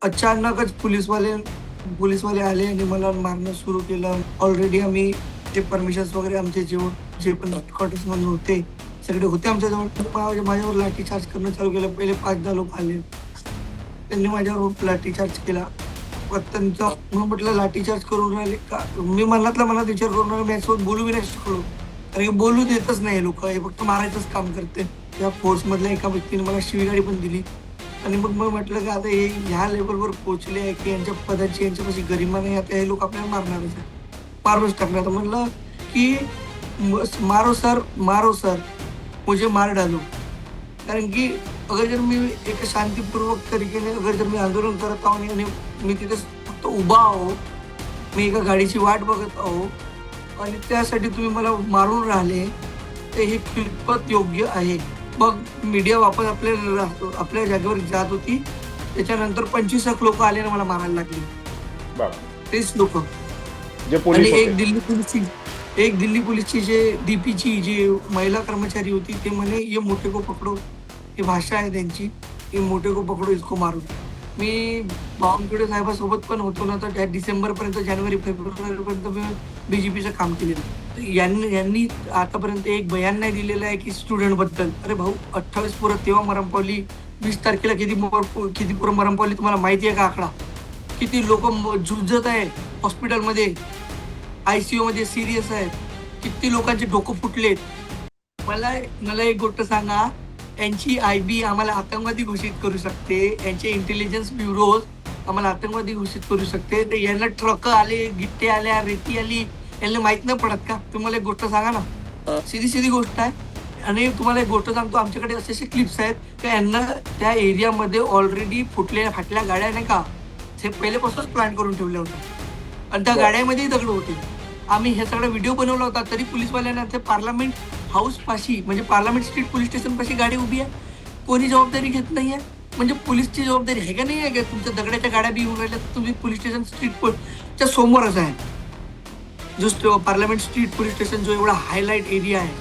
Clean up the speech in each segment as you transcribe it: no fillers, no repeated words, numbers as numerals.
अचानकच पोलिसवाले आले आणि मला मारणं सुरू केलं. ऑलरेडी आम्ही ते परमिशन्स वगैरे आमचे जे पण क्वार्टर्समध्ये होते, सगळे होते आमच्याजवळ. माझ्यावर लाठीचार्ज करणं चालू केलं. पहिले 5-10 लोक आले. त्यांनी माझ्यावर लाठीचार्ज केला. मग त्यांचा मग म्हटलं लाठीचार्ज करून राहिले का? मी मनातल्या मनात विचार करून राहिलो, मी याच्यासोबत बोलू बी नाही शकलो. कारण की बोलू देतच नाही लोकं. हे फक्त मारायचंच काम करते. त्या फोर्समधल्या एका व्यक्तीने मला शिवीगाळी पण दिली. आणि मग मग म्हटलं की आता हे ह्या लेव्हलवर पोहोचले आहे की यांच्या पदाची यांच्यापाशी गरिमा नाही, आता हे लोक आपल्याला मारणारच आहे. मारूनच टाकणार. तर म्हणलं की मारो सर, मुझे मार डालो. कारण की अगर जर मी एक शांतीपूर्वक तरीकेने अगर जर मी आंदोलन करत आहो आणि मी तिथे फक्त उभा आहो, मी एका गाडीची वाट बघत आहो आणि त्यासाठी तुम्ही मला मारून राहिले, तर हे कितपत योग्य आहे? मग मीडिया वापस आपल्या जागेवर जात होती. त्याच्यानंतर 25 लाख लोक आले आणि मला मारायला लागले. बापरे. तेच लोक. जे आणि पोलीस होते. एक दिल्ली पोलीसची जे डीपीची जी महिला कर्मचारी होती, ते म्हणे ये मोठे को पकडो. ही भाषा आहे त्यांची, ये मोठे को पकडो इसको मारो. मी बावनकुळे साहेबासोबत पण होतो ना, तर त्या डिसेंबरपर्यंत, जानेवारी-फेब्रुवारीपर्यंत मी बीजेपीचं काम केलेलं. तर यांनी आतापर्यंत एक बयान नाही दिलेलं आहे की स्टुडंटबद्दल. अरे भाऊ, 28 पोरं तेव्हा मरण पावली. 20 तारखेला किती पोरं मरण पावली तुम्हाला माहिती आहे का आकडा? किती लोकं झुंजत आहे हॉस्पिटलमध्ये, ICU मध्ये सिरियस आहेत. किती लोकांचे डोकं फुटलेत. मला मला एक गोष्ट सांगा, यांची IB आम्हाला आतंकवादी घोषित करू शकते, यांचे इंटेलिजन्स ब्युरोज आम्हाला आतंकवादी घोषित करू शकते, तर यांना ट्रक आले, गिट्टे आल्या, रेती आली, यांना माहित नाही पडत का? तुम्हाला एक गोष्ट सांगा ना, सीधी गोष्ट आहे. आणि तुम्हाला एक गोष्ट सांगतो, आमच्याकडे असे क्लिप्स आहेत की यांना त्या एरियामध्ये ऑलरेडी फाटल्या गाड्या नाही का, हे पहिलेपासूनच प्लॅन करून ठेवल्या होत्या आणि त्या गाड्यामध्येही दगड होते. आम्ही हे सगळा व्हिडिओ बनवला होता, तरी पोलीसवाल्यांना ते पार्लमेंट हाऊस पाशी, म्हणजे पार्लमेंट स्ट्रीट पोलीस स्टेशन पाशी गाडी उभी आहे. कोणी जबाबदारी घेत नाहीये. म्हणजे पोलीसची जबाबदारी आहे का नाही आहे का? तुमच्या दगडाच्या गाड्या बी येऊन राहिल्या, तर तुम्ही पोलीस स्टेशन च्या समोरच आहे. जो पार्लमेंट स्ट्रीट पोलीस स्टेशन जो एवढा हायलाईट एरिया आहे,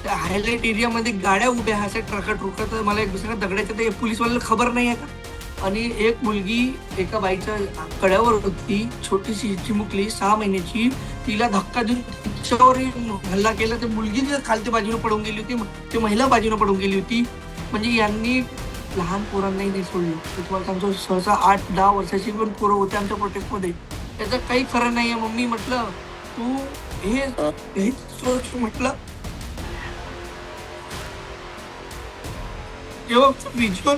त्या हायलाईट एरियामध्ये गाड्या उभ्या अशा ट्रकत. मला एक दुसऱ्या दगडाच्या, ते पोलीसवाल्याला खबर नाही आहे का? आणि एक मुलगी एका बाईच्या कड्यावर होती, छोटीशी चिमुकली 6 महिन्याची. तिला धक्का देऊन तिच्यावरही हल्ला केला. तर मुलगी खालच्या बाजूने पडून गेली होती, ती महिला बाजूने पडून गेली होती. म्हणजे यांनी लहान पोरांनाही नाही सोडलं. तुम्हाला सांगतो, सहसा 8-10 वर्षाची पण पोरं होते आमच्या प्रोटेस्टमध्ये. त्याचं काही खरं नाहीये. मम्मी म्हटलं, तू हे सोच. म्हटलं, जेव्हा व्हिज्युअल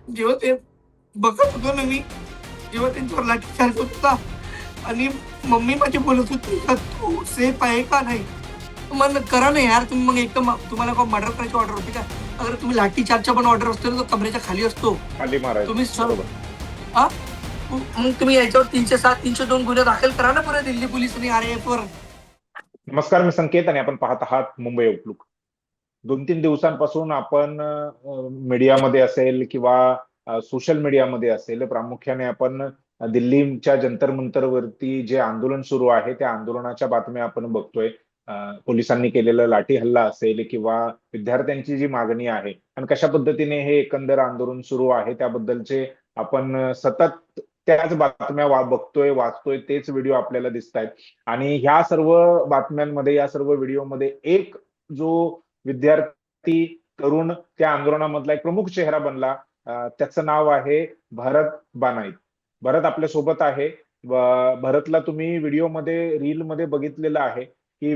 जेव्हा ते बघत होतो ना मी, जेव्हा त्यांच्यावर लाठीचार्ज होत होता आणि मम्मी माझी बोलत होती का तू सेफ आहे का नाही? मग करा ना यार तुम्ही. मग एकदम तुम्हाला का मर्डर करायची ऑर्डर होती का? अगर तुम्ही लाठीचार्जच्या पण ऑर्डर असतो ना, तो कमरेच्या खाली असतो. तुम्ही मग तुम्ही याच्यावर 307, 302 गुन्हे दाखल करा ना पुऱ्या दिल्ली पोलीस आणि RAF वर. नमस्कार, मी संकेत आणि आपण पाहत आहात मुंबई आउटलुक. 2-3 दिवसांपासून आपण मीडियामध्ये असेल किंवा सोशल मीडियामध्ये असेल, प्रामुख्याने आपण दिल्लीच्या जंतर मंतरवरती जे आंदोलन सुरू आहे त्या आंदोलनाच्या बातम्या आपण बघतोय. पोलिसांनी केलेला लाठी हल्ला असेल किंवा विद्यार्थ्यांची जी मागणी आहे आणि कशा पद्धतीने हे एकंदर आंदोलन सुरू आहे त्याबद्दलचे आपण सतत त्याच बातम्या बघतोय, वाचतोय, तेच व्हिडिओ आपल्याला दिसत आहेत. आणि ह्या सर्व बातम्यांमध्ये, या सर्व व्हिडिओमध्ये एक जो विद्यार्थी तरुण त्या आंदोलनामधला एक प्रमुख चेहरा बनला, त्याचं नाव आहे भरत बानाईत. भरत आपल्या सोबत आहे. भरतला तुम्ही व्हिडिओमध्ये, रीलमध्ये बघितलेलं आहे की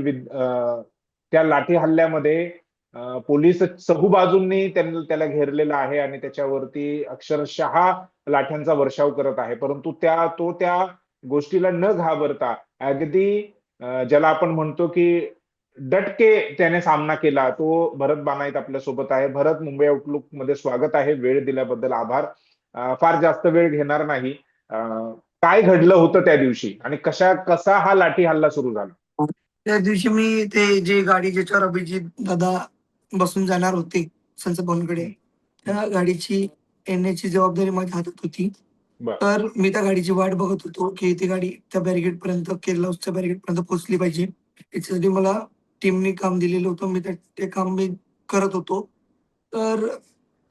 त्या लाठी हल्ल्यामध्ये पोलीस चहूबाजूंनी त्याला घेरलेलं आहे आणि त्याच्यावरती अक्षरशः लाठ्यांचा वर्षाव करत आहे. परंतु तो त्या गोष्टीला न घाबरता अगदी ज्याला आपण म्हणतो की डटके त्याने सामना केला. तो भरत बानाईत आपल्या सोबत आहे. भरत, मुंबई आउटलुक मध्ये स्वागत आहे. वेळ दिल्याबद्दल आभार. फार जास्त वेळ घेणार नाही. काय घडलं होतं त्या दिवशी आणि कसा हा लाठी हल्ला सुरू झाला? त्या दिवशी मी ते जे गाडी ज्याच्यावर अभिजित दादा बसून जाणार होते संसद भवनकडे, त्या गाडीची येण्याची जबाबदारी माझ्या हातात होती. तर मी त्या गाडीची वाट बघत होतो की ती गाडी त्या बॅरिगेड पर्यंत, केरला हाऊसच्या बॅरिगेड पर्यंत पोहोचली पाहिजे. याच्यासाठी मला टीमने काम दिलेलं होतं. मी ते काम मी करत होतो. तर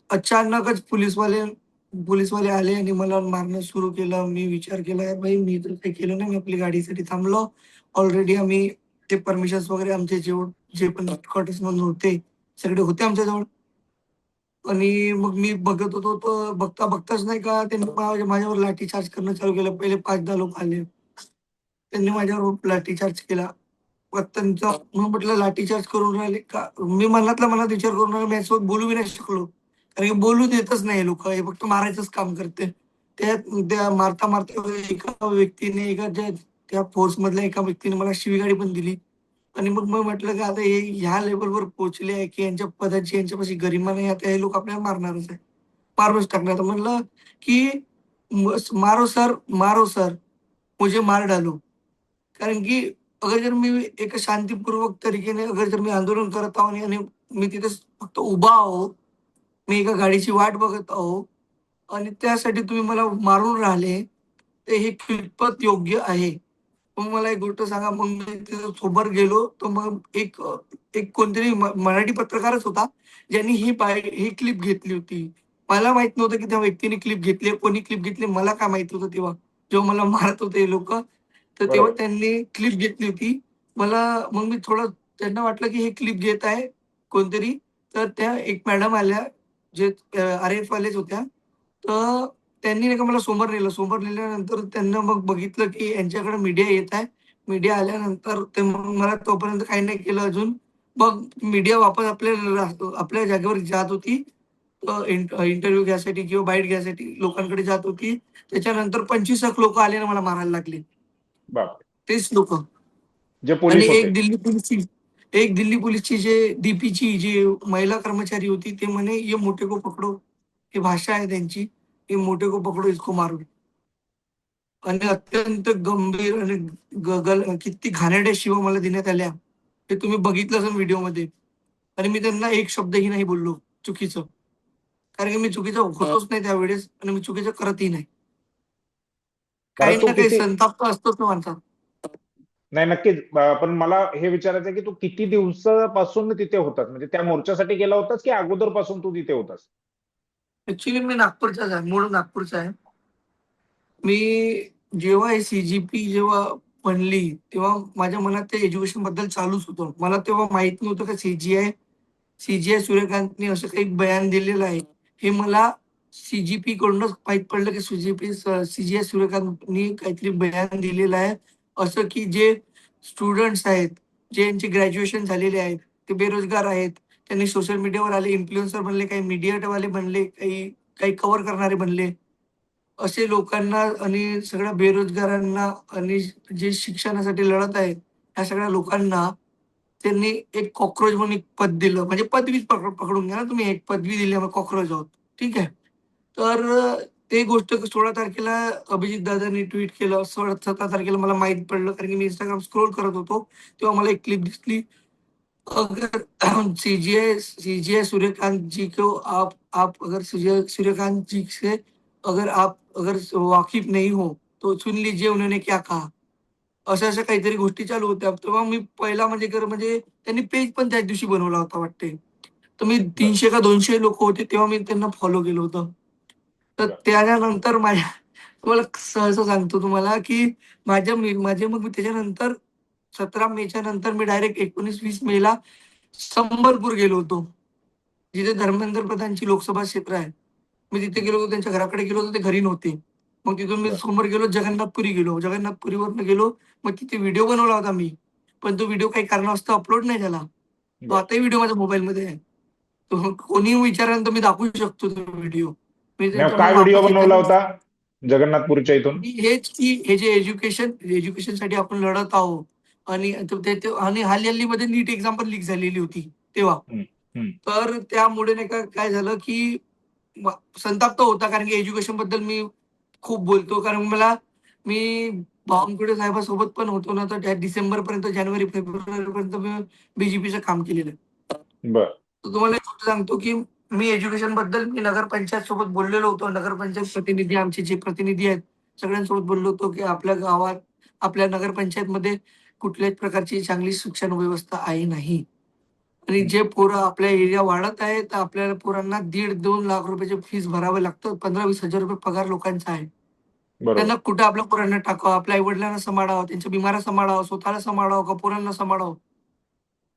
अचानकच पोलिसवाले आले आणि मला मारणं सुरू केलं. मी विचार केला, "यार भाई मी तर काही केलं नाही. मी आपली गाडीसाठी थांबलो. ऑलरेडी आम्ही ते परमिशन्स वगैरे आमचे जे पण हेडक्वार्टर्समधून होते, सगळे होते आमच्याजवळ." आणि मग मी बघत होतो, तर बघताच नाही का त्यांनी माझ्यावर लाठीचार्ज करणं चालू केलं. पहिले 5-10 लोक आले. त्यांनी माझ्यावर लाठीचार्ज केला. मग त्यांचा मग म्हटलं लाठीचार्ज करून राहिले का? मी मनातल्या मनात विचार करून राहिलो, मी याच्यासोबत बोलू बी नाही शकलो. कारण की बोलू देतच नाही लोकं. हे फक्त मारायचंच काम करते. त्यात त्या मारता-मारता एका व्यक्तीने त्या फोर्समधल्या एका व्यक्तीने मला शिवीगाळी पण दिली. आणि मग मी म्हटलं की आता हे ह्या लेव्हलवर पोहोचले आहे, की यांच्या पदाची यांच्यापाशी गरिमा नाही. आता हे लोक आपल्याला मारणारच आहे. मारूनच टाकणार. तर म्हणलं की मारो सर, मुझे मार डालो." कारण की अगर जर मी एका शांतीपूर्वक तरीकेने अगर जर मी आंदोलन करत आहो आणि मी तिथे फक्त उभा आहो, मी एका गाडीची वाट बघत आहो आणि त्यासाठी तुम्ही मला मारून राहिले, तर हे कितपत योग्य आहे? मग मला एक गोष्ट सांगा, मग मी तिथं सोबत गेलो, तर मग एक कोणतरी मराठी पत्रकारच होता, ज्यांनी ही क्लिप घेतली होती. मला माहीत नव्हतं की त्या व्यक्तीने क्लिप घेतली आहे, कोणी क्लिप घेतली मला काय माहीत होतं तेव्हा. जेव्हा मला मारत होते हे लोकं, तर तेव्हा बरोबर. त्यांनी क्लिप घेतली होती. मग मी थोडं त्यांना वाटलं की हे क्लिप घेत आहे कोणतरी, तर त्या एक मॅडम आल्या, जे आर-एफवाल्याच होत्या. तर त्यांनी नाही का मला समोर नेलं. समोर नेल्यानंतर त्यांना मग बघितलं की यांच्याकडे मीडिया येत आहे. मीडिया आल्यानंतर ते मग मला तोपर्यंत काही नाही केलं अजून. मग मीडिया वापस आपल्या जागेवर जात होती. इंटरव्ह्यू घ्यायसाठी किंवा बाईट घ्यायसाठी लोकांकडे जात होती. त्याच्यानंतर 25 एक लोकं आले आणि मला मारायला लागले. बापरे! तेच लोकं. जे आणि पोलीस होते. एक दिल्ली पोलिसची डीपीची जी महिला कर्मचारी होती, ते म्हणे, "ये मोटे को पकडो." ही भाषा आहे त्यांची. "ये मोटे को पकडो, इसको मारो." आणि अत्यंत गंभीर आणि किती घाणेरड्या शिव्या मला देण्यात आल्या. हे तुम्ही बघितलं असेल व्हिडिओमध्ये. आणि मी त्यांना एक शब्दही नाही बोललो चुकीचं. कारण की मी चुकीचं होतोच नाही त्यावेळेस आणि मी चुकीचं करतही नाही. काही बरं तू ना काही किती संताप तर असतोच ना माणसात. नाही नक्कीच. पण मला हे विचारायचं आहे, की तू किती दिवसापासून तिथे होतास? म्हणजे त्या मोर्चासाठी गेला होतास, की अगोदरपासून तू तिथे होतास? ॲक्चुअली मी नागपूरचाच आहे. मूळ नागपूरचा आहे. मी जेव्हा हे जेव्हा बनली, तेव्हा माझ्या मनात ते एज्युकेशनबद्दल चालूच होतं. मला तेव्हा माहीत नव्हतं का सी-जी-आय सूर्यकांतने असं काही बयान दिलेलं आहे. हे मला कडूनच माहीत पडलं, की सी-जी-आय सूर्यकांतनी काहीतरी बयान दिलेलं आहे. असं की जे स्टुडंट्स आहेत, जे यांचे ग्रॅज्युएशन झालेले आहेत, ते बेरोजगार आहेत. त्यांनी सोशल मीडियावर आले, इन्फ्लुएन्सर बनले, काही मीडियावाले बनले, काही काही कव्हर करणारे बनले. असे लोकांना आणि सगळ्या बेरोजगारांना आणि जे शिक्षणासाठी लढत आहेत, ह्या सगळ्या लोकांना त्यांनी एक कॉकरोच म्हणून एक पद दिलं. म्हणजे पदवीच पकडून घ्या ना तुम्ही. एक पदवी दिली आम्ही कॉकरोच आहोत. ठीक आहे. तर ते गोष्ट 16 तारखेला अभिजित दादांनी ट्वीट केलं. 17 तारखेला मला माहीत पडलं कारण की मी Instagram स्क्रॉल करत होतो. तेव्हा मला एक क्लिप दिसली. अगर सीजीआई सूर्यकांत जी को आप अगर सूर्यकांत जी से आप अगर वाकिफ नहीं हो, तो सुन लीजिए उन्होंने क्या कहा. अशा-अशा काहीतरी गोष्टी चालू होत्या. तेव्हा मी पहिला म्हणजे त्यांनी पेज पण त्याच दिवशी बनवला होता वाटते. तर मी बरं, 300 का 200 लोकं होते, तेव्हा मी त्यांना फॉलो केलं होतं. तर बरं. त्याच्यानंतर तुम्हाला सहसा सांगतो तुम्हाला, की माझे मग मी त्याच्यानंतर 17 मेच्या नंतर मी डायरेक्ट 19-20 मेला संबलपूर गेलो होतो. जिथे धर्मेंद्र प्रधानची लोकसभा क्षेत्र आहे. मी तिथे हं, गेलो होतो, त्यांच्या घराकडे गेलो होतो, ते घरी नव्हते. मग तिथून मी बरं, समोर गेलो, जगन्नाथपुरी गेलो. जगन्नाथपुरीवरनं गेलो, मग तिथे व्हिडिओ बनवला होता मी. पण तो व्हिडिओ काही कारणास्तव अपलोड नाही झाला. तो बरं. आताही व्हिडिओ माझ्या मोबाईलमध्ये आहे. तो कोणीही विचारेल तर मी दाखवू शकतो तो व्हिडिओ. मी मग त्याच्यामुळे काय व्हिडिओ वापस बनवला येताना होता जगन्नाथपूरच्या इथून? की हेच की हे जे एज्युकेशनसाठी आपण लढत आहोत आणि आणि हल्ली-हल्लीमध्ये नीट एक्झाम पण लीक झालेली होती तेव्हा. हं, हं. तर त्यामुळे नाही का काय झालं की म संताप तर होता कारण की एज्युकेशनबद्दल मी खूप बोलतो. कारण मी बावनकुळे साहेबांसोबत पण होतो ना, तर त्या डिसेंबरपर्यंत, जानेवारी-फेब्रुवारीपर्यंत मी बी-जे-पीचं काम केलेलं आहे. बरं, तर तुम्हाला एक गोष्ट सांगतो, की मी एज्युकेशनबद्दल मी नगरपंचायत सोबत बोललेलो होतो. नगरपंचायत प्रतिनिधी आमचे जे प्रतिनिधी आहेत, सगळ्यांसोबत बोललो होतो, की आपल्या गावात, आपल्या नगरपंचायतमध्ये कुठल्याच प्रकारची चांगली शिक्षण व्यवस्था आहे नाही. आणि जे पोरं आपल्या एरिया वाढत आहे, तर आपल्याला पोरांना 1.5-2 लाख रुपयाची फीस भरावे लागतं. 15-20 हजार रुपये पगार लोकांचा आहे. बरोबर. त्यांना कुठं आपल्या पोरांना टाकावं, आपल्या आई-वडिलांना सांभाळावं, त्यांच्या बिमाऱ्या सांभाळावं, स्वतःला सांभाळावं का पोरांना सांभाळावं?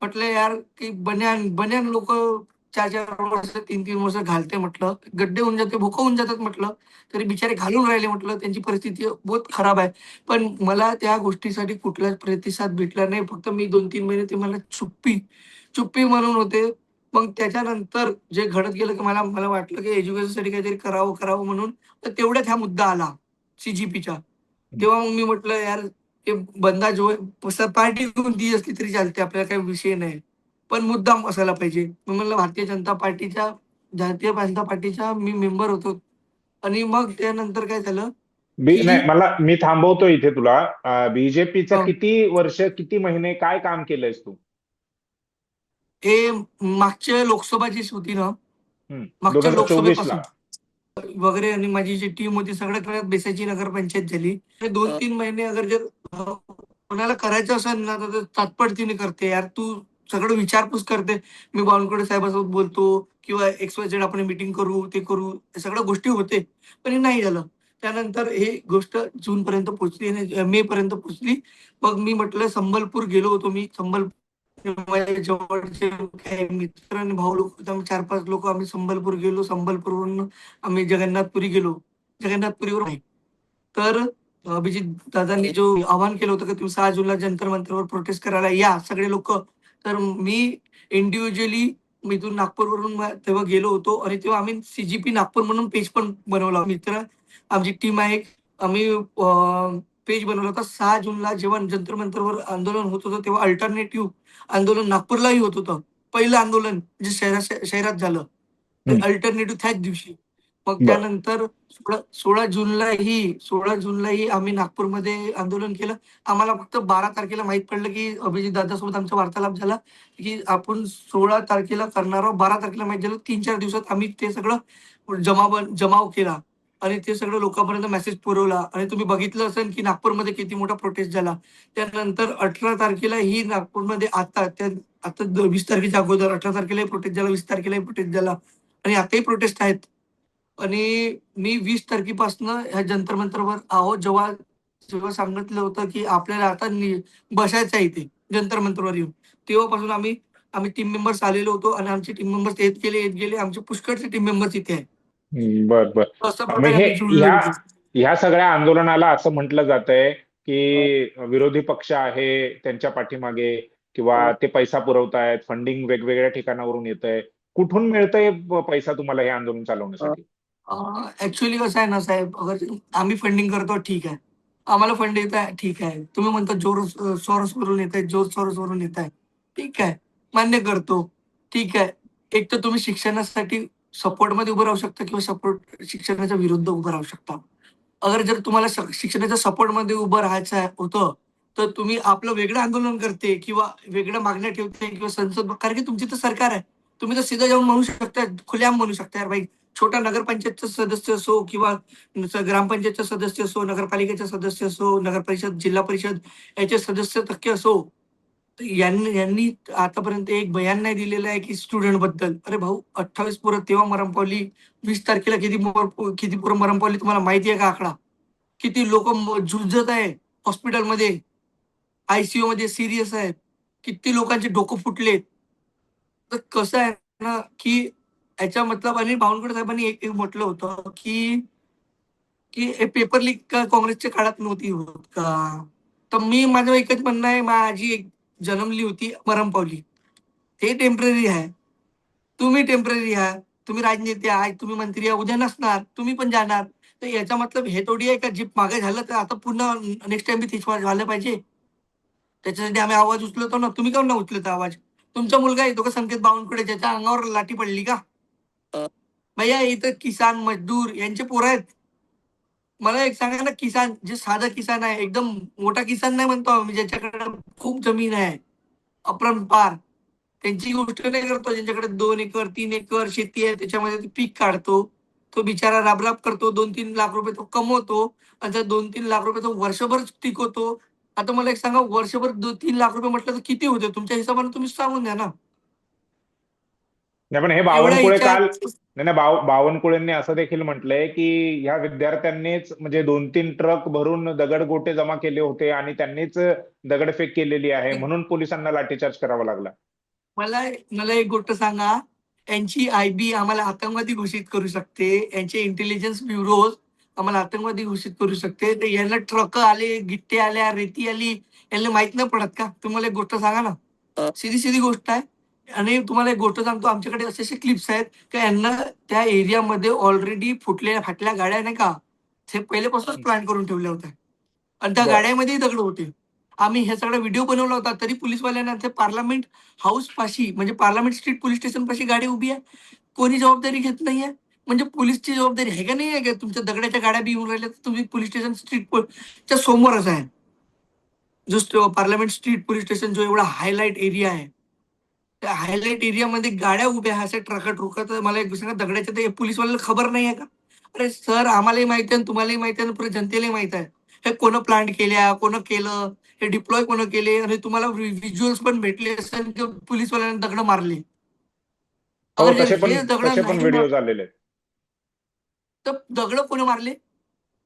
म्हटलं यार, की बन्यान बन्यान लोकं 4-4 वर्ष, 3-3 वर्ष घालते म्हटलं. गड्डे होऊन जाते, भुकं होऊन जातात म्हटलं. तरी बिचारे घालून राहिले म्हटलं. त्यांची परिस्थिती बहुत खराब आहे. पण मला त्या गोष्टीसाठी कुठलाच प्रतिसाद भेटला नाही. फक्त मी 2-3 महिने ते मला चुप्पी, चुप्पी म्हणून होते. मग त्याच्यानंतर जे घडत गेलं, की मला मला वाटलं, की एज्युकेशनसाठी काहीतरी करावं, करावं म्हणून. तर तेवढ्यात हा मुद्दा आला सी-जी-पीचा. तेव्हा मग मी म्हटलं, "यार, ते बंदा जो आहे पार्टी घेऊन ती असली तरी चालते, आपल्याला काही विषय नाही. पण मुद्दाम असायला पाहिजे." मी म्हणलं भारतीय जनता पार्टीचा मी मेंबर होतो आणि मग त्यानंतर काय झालं, की नाही, मी थांबवतो इथे तुला. बीजेपीचं अ, किती वर्ष, किती महिने काय काम केलंयस तू? हे मागच्या लोकसभा जी होती ना, दोन मागच्या हजार चोवीस ला. लोकसभेपासून वगैरे आणि माझी जी टीम होती सगळ्यात वेळात बेसायची नगरपंचायत झाली. हे 2-3 महिने अगर जर कोणाला करायचं असेल ना, तर ते तात्परतीने करते. यार तू सगळं विचारपूस करते. मी बावनकुळे साहेबांसोबत बोलतो किंवा XYZ आपण मीटिंग करू, ते करू. या सगळ्या गोष्टी होते. पण हे नाही झालं. त्यानंतर हे गोष्ट जूनपर्यंत पोहोचली आणि मेपर्यंत पोहोचली. मग मी म्हटलं संबलपूर गेलो होतो मी. माझे जवळचे काही मित्र आणि भाऊ लोक होते. आम्ही 4-5 लोकं आम्ही संबलपूर गेलो. संबलपूरवरून आम्ही जगन्नाथपुरी गेलो. जगन्नाथपुरीवर नाही. तर अभिजित दादांनी जो आवाहन केलं होतं, की तुम्ही 6 जूनला जंतर मंतरवर प्रोटेस्ट करायला या सगळे लोकं. तर मी इंडिव्हिज्युअली मी इथून नागपूरवरून तेव्हा गेलो होतो आणि तेव्हा आम्ही सी नागपूर म्हणून पेज पण बनवला. मित्र आमची टीम आहे. आम्ही पेज बनवला होता. 6 जूनला जेव्हा जंतर मंतरवर आंदोलन होत होतं, तेव्हा अल्टरनेटिव्ह आंदोलन नागपूरलाही होत होतं. पहिलं आंदोलन जे शहरात झालं. ते हम्म. अल्टरनेटिव्ह त्याच दिवशी. मग बर. त्यानंतर 16 जूनलाही आम्ही नागपूरमध्ये आंदोलन केलं. आम्हाला फक्त 12 तारखेला माहीत पडलं, की अभिजित दादासोबत आमचा वार्तालाप झाला, की आपण 16 तारखेला करणार आहोत. 12 तारखेला माहीत झालं. 3-4 दिवसात आम्ही ते सगळं जमाव केला आणि ते सगळं लोकांपर्यंत मेसेज पुरवला आणि तुम्ही बघितलं असेल, की नागपूरमध्ये किती मोठा प्रोटेस्ट झाला. त्यानंतर 18 तारखेला ही नागपूरमध्ये आता 20 तारखेच्या अगोदर 18 तारखेलाही प्रोटेस्ट झाला, 20 तारखेलाही प्रोटेस्ट झाला आणि आताही प्रोटेस्ट आहेत. आणि मी 20 तारखेपासनं ह्या जंतर मंतरवर आहोत. जेव्हा जेव्हा सांगितलं होतं, की आपल्याला आता बसायचं आहे इथे जंतर मंतरवर येऊन. तेव्हापासून आम्ही आम्ही टीम मेंबर्स आलेलो होतो आणि आमचे टीम मेंबर्स येत गेले, येत गेले. आमचे पुष्कळचे टीम मेंबर्स इथे आहेत. बर बर. अशा मग प्रकारे हे आम्ही जुळलो ह्या होतो. ह्या सगळ्या आंदोलनाला असं म्हटलं जातंय की विरोधी पक्ष आहे त्यांच्या पाठीमागे, किंवा ते पैसा पुरवतायत, फंडिंग वेगवेगळ्या ठिकाणावरून येत आहे. कुठून मिळतंय पैसा तुम्हाला हे आंदोलन चालवण्यासाठी? कसं आहे ना साहेब, अगर आम्ही फंडिंग करतो ठीक आहे. आम्हाला फंड येत आहे ठीक आहे. तुम्ही म्हणता सोरसवरून येत आहे, सोरसवरून येत आहे. ठीक आहे, मान्य करतो. ठीक आहे. एक तर तुम्ही शिक्षणासाठी सपोर्टमध्ये उभं राहू शकता किंवा शिक्षणाच्या विरुद्ध उभं राहू शकता. अगर जर तुम्हाला शिक्षणाच्या सपोर्टमध्ये उभं राहायचं होतं, तर तुम्ही आपलं वेगळं आंदोलन करते किंवा वेगळ्या मागण्या ठेवते किंवा कारण की तुमची तर सरकार आहे. तुम्ही तर सीधं जाऊन म्हणू शकता, खुलेआम म्हणू शकता, "यार भाई, छोटा नगरपंचायतचा सदस्य असो किंवा ग्रामपंचायतचा सदस्य असो, नगरपालिकेचा सदस्य असो, नगर परिषद, जिल्हा परिषद याचे सदस्य टक्के असो, तर यांनी यांनी आतापर्यंत एक बयान नाही दिलेलं आहे, की स्टुडंटबद्दल. अरे भाऊ, 28 पोरं तेव्हा मरण पावली. 20 तारखेला किती पोरं मरण पावली तुम्हाला माहिती आहे का आकडा? किती लोकं झुंजत आहे हॉस्पिटलमध्ये, आय-सी-यूमध्ये सीरियस आहेत. किती लोकांचे डोकं फुटलेत. तर कसं आहे ना, की याचा मतलब आणि बावनकुळे साहेबांनी एक एक म्हटलं होतं, की पेपर लीक का काँग्रेसच्या काळात नव्हती होत का? तर माझं एकच म्हणणं आहे, माझी एक जन्मली होती, मरण पावली. ते टेम्पररी आहे. तुम्ही टेम्पररी आहात. तुम्ही राजनेते आहात, तुम्ही मंत्री आहात, उद्या नसणार, तुम्ही पण जाणार. तर याचा मतलब हे थोडी आहे का जे मागे झालं तर आता पुन्हा नेक्स्ट टाईम बी तेच झालं पाहिजे. त्याच्यासाठी आम्ही आवाज उचलतो ना. तुम्ही काऊन नाही उचलत आवाज? तुमचा मुलगा येतो का संकेत बावनकुळे ज्याच्या अंगावर लाठी पडली का? भैय्या इथं किसान, मजदूर यांचे पोरं आहेत. मला एक सांगा ना, किसान जे साधा किसान आहे, एकदम मोठा किसान नाही म्हणतो आम्ही, ज्याच्याकडे खूप जमीन आहे, अपरंपार. त्यांची गोष्ट नाही करतो, ज्यांच्याकडे 2 एकर, 3 एकर शेती आहे, त्याच्यामध्ये ते पीक काढतो. तो बिचारा राब-राब करतो, 2-3 लाख रुपये तो कमवतो आणि त्या 2-3 लाख रुपये तो वर्षभर टिकवतो. आता मला एक सांगा, वर्षभर 2-3 लाख रुपये म्हटलं तर किती होते? तुमच्या हिशोबाने तुम्हीच सांगून द्या ना. नाही पण हे एवढ्या बावनकुळे काल ह्याच्यात नाही नाही बावनकुळेंनी असं देखील म्हटलंय की ह्या विद्यार्थ्यांनीच म्हणजे 2-3 ट्रक भरून दगडगोटे जमा केले होते आणि त्यांनीच दगडफेक केलेली आहे म्हणून पोलिसांना लाठीचार्ज करावा लागला. मला मला एक गोष्ट सांगा, यांची आयबी आम्हाला आतंकवादी घोषित करू शकते, यांचे इंटेलिजन्स ब्युरो आम्हाला आतंकवादी घोषित करू शकते. तर यांना ट्रक आले, गिट्टे आल्या, रेती आली, यांना माहित नाही पडत का? तुम्हाला एक गोष्ट सांगा ना, सीधी सीधी गोष्ट आहे. आणि तुम्हाला एक गोष्ट सांगतो, आमच्याकडे असे असे क्लिप्स आहेत की यांना त्या एरियामध्ये ऑलरेडी फुटलेल्या फाटल्या गाड्या नाही का, ते पहिल्यापासूनच प्लॅन करून ठेवल्या होत्या आणि त्या बर. गाड्यामध्येही दगड होते. आम्ही हे सगळा व्हिडिओ बनवला होता, तरी पोलिसवाल्यांना ते पार्लमेंट हाऊस पाशी म्हणजे पार्लमेंट स्ट्रीट पोलीस स्टेशन पाशी गाडी उभी आहे. कोणी जबाबदारी घेत नाहीये. म्हणजे पोलीसची जबाबदारी आहे का नाही आहे का? तुमच्या दगडाच्या गाड्या बी येऊन राहिल्या तर तुम्ही पोलीस स्टेशन च्या समोरच आहे. जो पार्लमेंट स्ट्रीट पोलीस स्टेशन जो एवढा हायलाइट एरिया आहे. त्या हायलाइट एरियामध्ये गाड्या उभ्या आहे अशा ट्रका तर मला एक सांगा दगडाच्या ते पोलिसवाल्याला खबर नाही आहे का? अरे सर आम्हालाही माहिती आहे तुम्हालाही माहिती आहे आणि पुऱ्या जनतेलाही माहित आहे. हे कोण प्लांट केल्या, कोण केलं, हे डिप्लॉय कोण केले आणि तुम्हाला व्हिज्युअल्स पण भेटले असेल की पोलिसवाल्यांनी दगड मारले. हो अगर जर हे दगड तसे पण नाही व्हिडिओ झालेले आहेत. तर दगड कोणी मारले?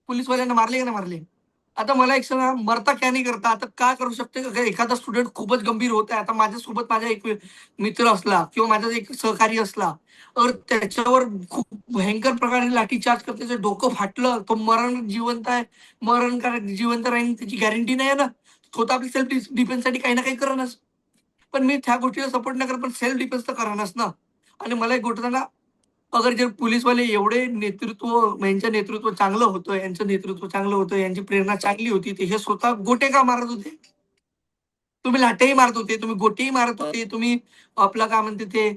पोलिसवाल्यांना मारले का नाही मारले? आता मला एक सांगा, मरता क्या नाही करता? आता काय करू शकते का एखादा स्टुडंट खूपच गंभीर होत आहे. आता माझ्यासोबत माझा एक मित्र असला किंवा माझा एक सहकारी असला, तर त्याच्यावर खूप भयंकर प्रकारे लाठीचार्ज करते. त्याचं डोकं फाटलं, तो मरण जिवंत आहे, मरण का जिवंत राहील त्याची गॅरंटी नाही आहे ना. तो तर आपली सेल्फ डिफेन्ससाठी काही ना काही करेनच. पण मी त्या गोष्टीला सपोर्ट नाही करत, पण सेल्फ डिफेन्स तर करानच ना. आणि मला एक गोष्ट सांगा, अगर जे पोलिसवाले एवढे नेतृत्व यांचं नेतृत्व चांगलं होतं, यांचं नेतृत्व चांगलं होतं, यांची प्रेरणा चांगली होती, ते हे स्वतः गोटे का मारत होते? तुम्ही लाटेही मारत होते, तुम्ही गोटेही मारत होते, तुम्ही आपलं काय म्हणते ते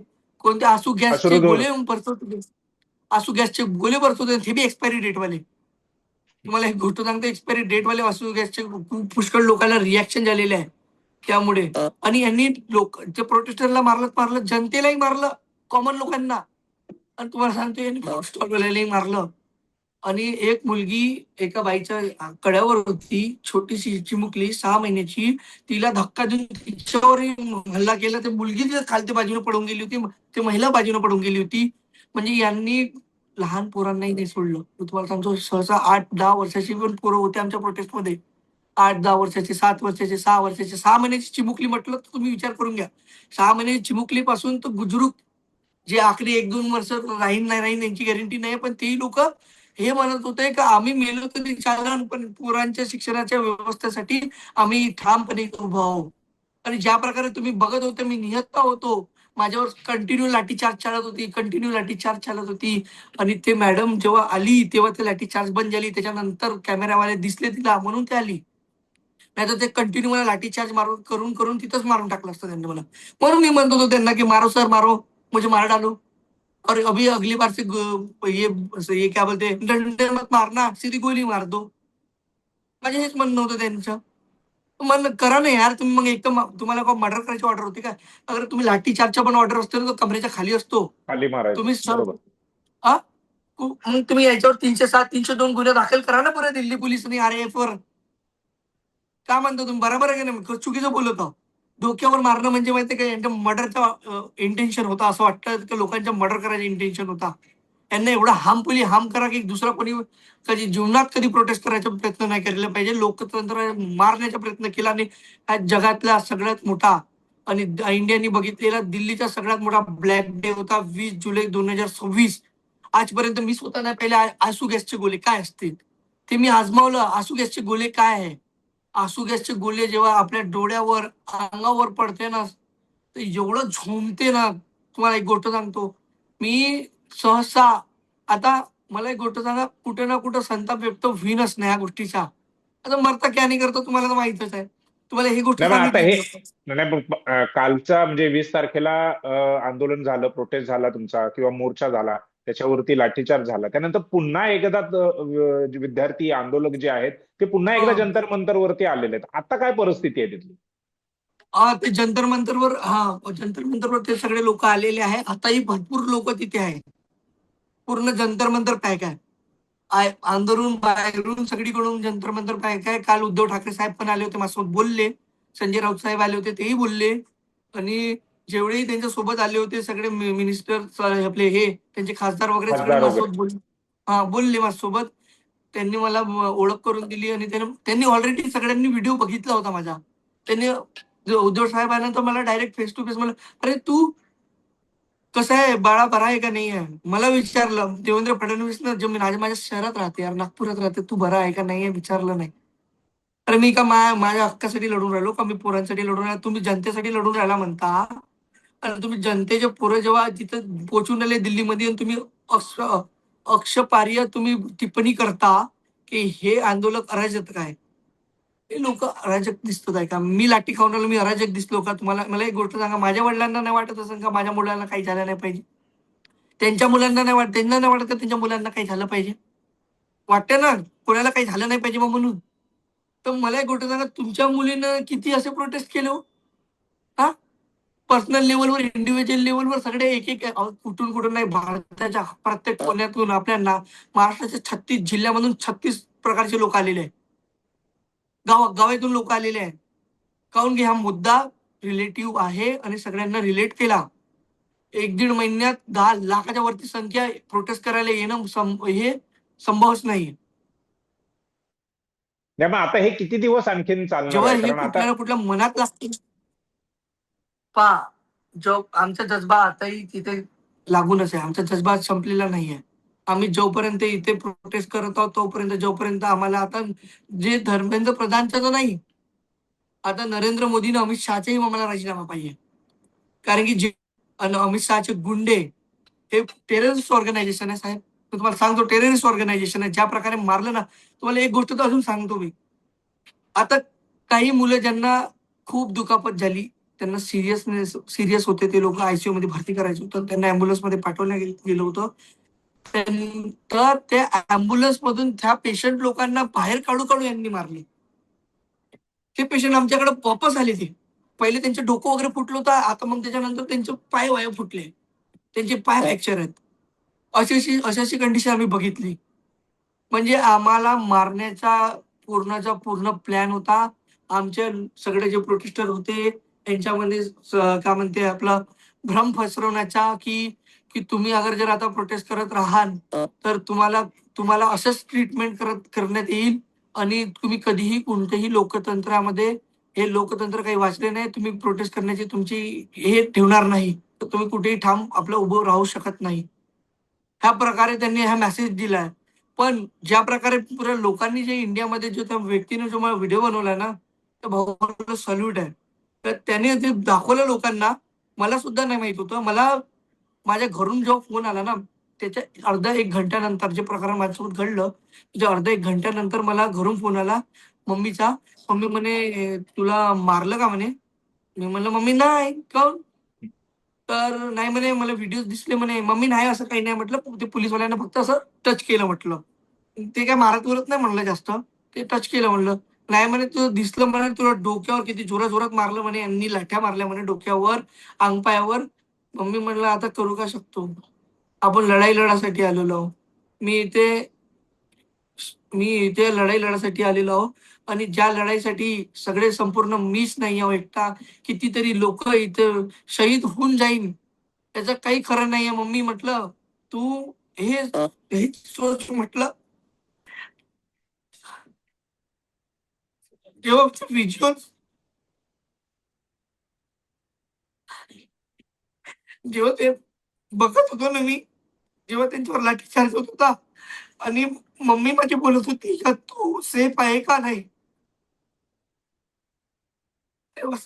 कोणते आसू गॅसचे अश्रुधूर. गोळे भरत होते. आसू गॅसचे गोळे भरत होते, ते बी एक्सपायरी डेटवाले. तुम्हाला एक गोष्ट सांगतो, एक्सपायरी डेटवाले आसू गॅसचे खूप पुष्कळ लोकांना रिएक्शन झालेले आहे त्यामुळे. आणि यांनी लोक ते प्रोटेस्टरला मारलं, जनतेलाही मारलं, कॉमन लोकांना. आणि तुम्हाला सांगतो यांनी फूड स्टॉलवाल्यालाही मारलं. आणि एक मुलगी एका बाईच्या कड्यावर होती, छोटीशी चिमुकली 6 महिन्याची. तिला धक्का देऊन तिच्यावरही हल्ला केला. ती मुलगी तिथं खालच्या बाजूने पडून गेली होती. ती महिला बाजूने पडून गेली होती. म्हणजे यांनी लहान पोरांनाही नाही सोडलं. मी तुम्हाला सांगतो सहसा 8-10 वर्षाची पण पोरं होते आमच्या प्रोटेस्टमध्ये. 8-10 वर्षाचे, 7 वर्षाचे, 6 वर्षाचे, 6 महिन्याची चिमुकली म्हटलं तर तुम्ही विचार करून घ्या. 6 महिन्याची चिमुकलीपासून तर बुजुर्ग जे आखरी 1-2 वर्ष राहीन नाही राहीन यांची गॅरंटी नाही. पण तेही लोकं हे म्हणत होते, की आम्ही मेलो तरी चालेल, पण पोरांच्या शिक्षणाच्या व्यवस्थेसाठी आम्ही ठामपणे उभा आहोत. आणि ज्या प्रकारे तुम्ही बघत होते, मी निहत्था होतो. माझ्यावर कंटिन्यू लाठीचार्ज चालत होती, कंटिन्यू लाठीचार्ज चालत होती. आणि ते मॅडम जेव्हा आली, तेव्हा ते लाठीचार्ज बंद झाली. त्याच्यानंतर कॅमेरावाले दिसले तिला म्हणून ती आली. नाहीतर ते कंटिन्यू मला लाठीचार्ज मारून करून, करून तिथंच मारून टाकलं असतं त्यांनी मला. म्हणून मी म्हणत होतो त्यांना, की "मारो सर मारो, मुझे मार डालो और अभी अगली बार से ये क्या बोलते हैं, डंडे मत मारना, सीधी गोली मार दो." माझं हेच म्हणणं होतं त्यांचं. म्हणलं करा ना यार तुम्ही मग एकदम तुम्हाला का मर्डर करायची ऑर्डर होती का? अगर तुम्ही लाठीचार्जच्या पण ऑर्डर असते ना, तो कमरेच्या खाली असतो. खाली मारायचं तुम्ही सर बरोबर. हां? मग तुम्ही याच्यावर 307, 302 गुन्हे दाखल करा ना पुऱ्या दिल्ली पोलिसांनी आर-ए-एफवर. काय म्हणता तुम्ही? बरोबर आहे की नाही? चुकीचं बोलत आहो. डोक्यावर मारणं म्हणजे माहिती आहे का यांच्या मर्डरचा इंटेन्शन होता. असं वाटतं की लोकांच्या मर्डर करायचा इंटेन्शन होता. यांना एवढा हार्मफुली हार्म करा की दुसरा कोणी कधी जीवनात कधी प्रोटेस्ट करायचा प्रयत्न नाही केला पाहिजे. लोकतंत्र मारण्याचा प्रयत्न केला आणि हा जगातला सगळ्यात मोठा आणि इंडियाने बघितलेला दिल्लीचा सगळ्यात मोठा ब्लॅक डे होता 20 जुलै 2026. आजपर्यंत मी स्वतः नाही पाहिले आसू गॅसचे गोले काय असतील. ते मी आजमावलं. आसू गॅसचे गोले काय आहे? आसू गॅसचे गोले जेव्हा आपल्या डोळ्यावर, अंगावर पडते ना, तर एवढं झोंबते ना, तुम्हाला एक गोष्ट सांगतो. मी सहसा आता मला एक गोष्ट सांगा, कुठे ना कुठे संताप व्यक्त होईनच ना या गोष्टीचा. आता मरता क्या नाही करतो तुम्हाला तर माहीतच आहे. तुम्हाला ही गोष्ट नाही पण आता सांगितली हे मी. नाही पण कालचा म्हणजे 20 तारखेला आंदोलन झालं, प्रोटेस्ट झाला तुमचा किंवा मोर्चा झाला, त्याच्यावरती लाठीचार्ज झाला. त्यानंतर पुन्हा एकदा जे विद्यार्थी आंदोलक जे आहेत ते पुन्हा एकदा हां. जंतर मंतर वरती आलेले आहेत. आता काय परिस्थिती आहे तिथली? ते जंतर मंतरवर जंतर मंतरवर ते सगळे लोकं आलेले आहे. आताही भरपूर लोकं तिथे आहेत. पूर्ण जंतर मंतर पॅक आहे. अंदरून बाहेरून सगळीकडून जंतर मंतर पॅक आहे. काल उद्धव ठाकरे साहेब पण आले होते माझ्यासोबत बोलले. संजय राऊत साहेब आले होते तेही बोलले. आणि जेवढेही त्यांच्या सोबत आले होते सगळे मिनिस्टर आपले हे त्यांचे खासदार वगैरे सगळे खासदार वगैरे. माझ्यासोबत बोलले. हा, बोलले माझ्यासोबत. त्यांनी मला ओळख करून दिली आणि त्यांनी ऑलरेडी सगळ्यांनी व्हिडिओ बघितला होता माझा. त्यांनी उद्धव साहेबांना तर मला डायरेक्ट फेस टू फेस मला, अरे तू कसं आहे बाळा, बरा आहे का नाही आहे मला विचारलं. देवेंद्र फडणवीसनं जे माझ्या शहरात राहते यार, नागपुरात राहते, तू बरा आहे का नाही आहे विचारलं नाही. अरे मी का माझ्या हक्कासाठी लढून राहिलो का, मी पोरांसाठी लढून राहिलो? तुम्ही जनतेसाठी लढून राहिला म्हणता, आणि तुम्ही जनतेचे पोरं जेव्हा तिथं पोहोचून राहिले दिल्लीमध्ये, आणि तुम्ही अक्ष अक्षपार्य तुम्ही टिप्पणी करता की हे आंदोलक अराजक काय. हे लोक अराजक दिसतात आहे का? मी लाठी खाऊन राहिलो, मी अराजक दिसलो का तुम्हाला? मला एक गोष्ट सांगा, माझ्या वडिलांना नाही वाटत असं का माझ्या मुलांना काही झालं नाही पाहिजे? त्यांच्या मुलांना नाही वाटत, त्यांना नाही वाटत का त्यांच्या मुलांना काही झालं पाहिजे? वाटतं ना, कोणाला काही झालं नाही पाहिजे मग म्हणून. तर मला एक गोष्ट सांगा, तुमच्या मुलीनं किती असे प्रोटेस्ट केले हो? हा, पर्सनल लेवलवर, इंडिव्हिज्युअल लेवलवर सगळे एक एक कुठून कुठून नाही, भारताच्या प्रत्येक कोण्यातून आपल्या महाराष्ट्राच्या 36 जिल्ह्यामधून 36 प्रकारचे लोक आलेले आहेत. गावातून लोक आलेले आहेत. काहून की हा मुद्दा रिलेटिव्ह आहे आणि सगळ्यांना रिलेट केला. 1-1.5 महिन्यात 10 लाखाच्या वरती संख्या प्रोटेस्ट करायला येणं हे संभवच नाही. नाही, मग आता हे किती दिवस आणखीन चालणार जेव्हा आहे? हे कारण आता कुठल्या ना कुठल्या मनात लागते, पहा, जो आमचा जज्बा आताही तिथे लागूनच आहे. आमचा जज्बा संपलेला नाहीये. आम्ही जोपर्यंत इथे प्रोटेस्ट करत आहोत तोपर्यंत, जोपर्यंत आम्हाला आता जे धर्मेंद्र प्रधानचं तर नाही, आता नरेंद्र मोदीनं अमित शहाचाही आम्हाला राजीनामा पाहिजे. कारण की जे अमित शहाचे गुंडे हे टेररिस्ट ऑर्गनायझेशन आहे साहेब. मी तुम्हाला सांगतो, टेररिस्ट ऑर्गनायझेशन आहे. ज्या प्रकारे मारलं ना, तुम्हाला एक गोष्ट तर अजून सांगतो मी. आता काही मुलं ज्यांना खूप दुखापत झाली, त्यांना सिरियस होते, ते लोक आयसीयू मध्ये भरती करायचे होतं, त्यांना अँब्युलन्स मध्ये पाठवण्यात गेलं होतं. तर त्या अँब्युलन्स मधून त्या पेशंट लोकांना बाहेर काढू काढू यांनी मारले. ते पेशंट आमच्याकडे वापस आले. ते पहिले त्यांचे डोकं वगैरे फुटलं होतं, आता मग त्याच्यानंतर त्यांचे पाय वाया फुटले, त्यांचे पाय फ्रॅक्चर आहेत. अशी कंडिशन आम्ही बघितली. म्हणजे आम्हाला मारण्याचा पूर्णचा पूर्ण प्लॅन होता. आमचे सगळे जे प्रोटेस्टर होते त्यांच्यामध्ये काय म्हणते आपला भ्रम पसरवण्याचा, की की तुम्ही अगर जर आता प्रोटेस्ट करत राहाल तर तुम्हाला तुम्हाला असंच ट्रीटमेंट करण्यात येईल, आणि तुम्ही कधीही कोणत्याही लोकतंत्रामध्ये, हे लोकतंत्र काही वाचले नाही, तुम्ही प्रोटेस्ट करण्याची तुमची हे ठेवणार नाही, तर तुम्ही कुठेही ठाम आपलं उभं राहू शकत नाही. ह्या प्रकारे त्यांनी हा मेसेज दिलाय. पण ज्या प्रकारे पुऱ्या लोकांनी जे इंडियामध्ये जो त्या व्यक्तीने जो मला व्हिडिओ बनवला ना, त्या भावाला सल्यूट आहे. तर त्याने ते दाखवलं लोकांना. मला सुद्धा नाही माहित होतं. मला माझ्या घरून जेव्हा फोन आला ना, त्याच्या अर्धा 1 घंट्यानंतर जे प्रकरण माझ्यासोबत घडलं, त्याच्या अर्धा 1 घंट्यानंतर मला घरून फोन आला मम्मीचा. मम्मी म्हणे, "तुला मारलं का?" म्हणे. मी म्हणलं, "मम्मी नाही." "काहून?" तर नाही म्हणे, "मला व्हिडिओज दिसले." म्हणे. "मम्मी नाही, असं काही नाही." म्हटलं. "ते पोलिसवाल्यांना फक्त असं टच केलं." म्हटलं. "ते काय मारत-उरत नाही." म्हणलं जास्त. "ते टच केलं." म्हणलं. "नाही," म्हणे, "तुझं दिसलं." म्हणे, "तुला डोक्यावर किती जोरात-जोरात मारलं." म्हणे. "यांनी लाठ्या मारल्या." म्हणे डोक्यावर, अंगपायावर. मम्मी म्हणलं, "आता करू का शकतो? आपण लढाई लढायसाठी आलेलो आहोत. मी इथे मी इथे लढाई लढायसाठी आलेलो आहो, आणि ज्या लढाईसाठी सगळे संपूर्ण मीच नाही आहो एकटा, कितीतरी लोक इथे शहीद होऊन जाईन, त्याचं काही खरं नाहीये मम्मी." म्हटलं, "तू हे हेच सोच." म्हटलं. जेव्हा व्हिज्युअल्स जेव्हा ते बघत होतो ना मी, जेव्हा त्यांच्यावर लाठीचार्ज होत होता, आणि मम्मी माझी बोलत होती का तू सेफ आहे का नाही, तेव्हा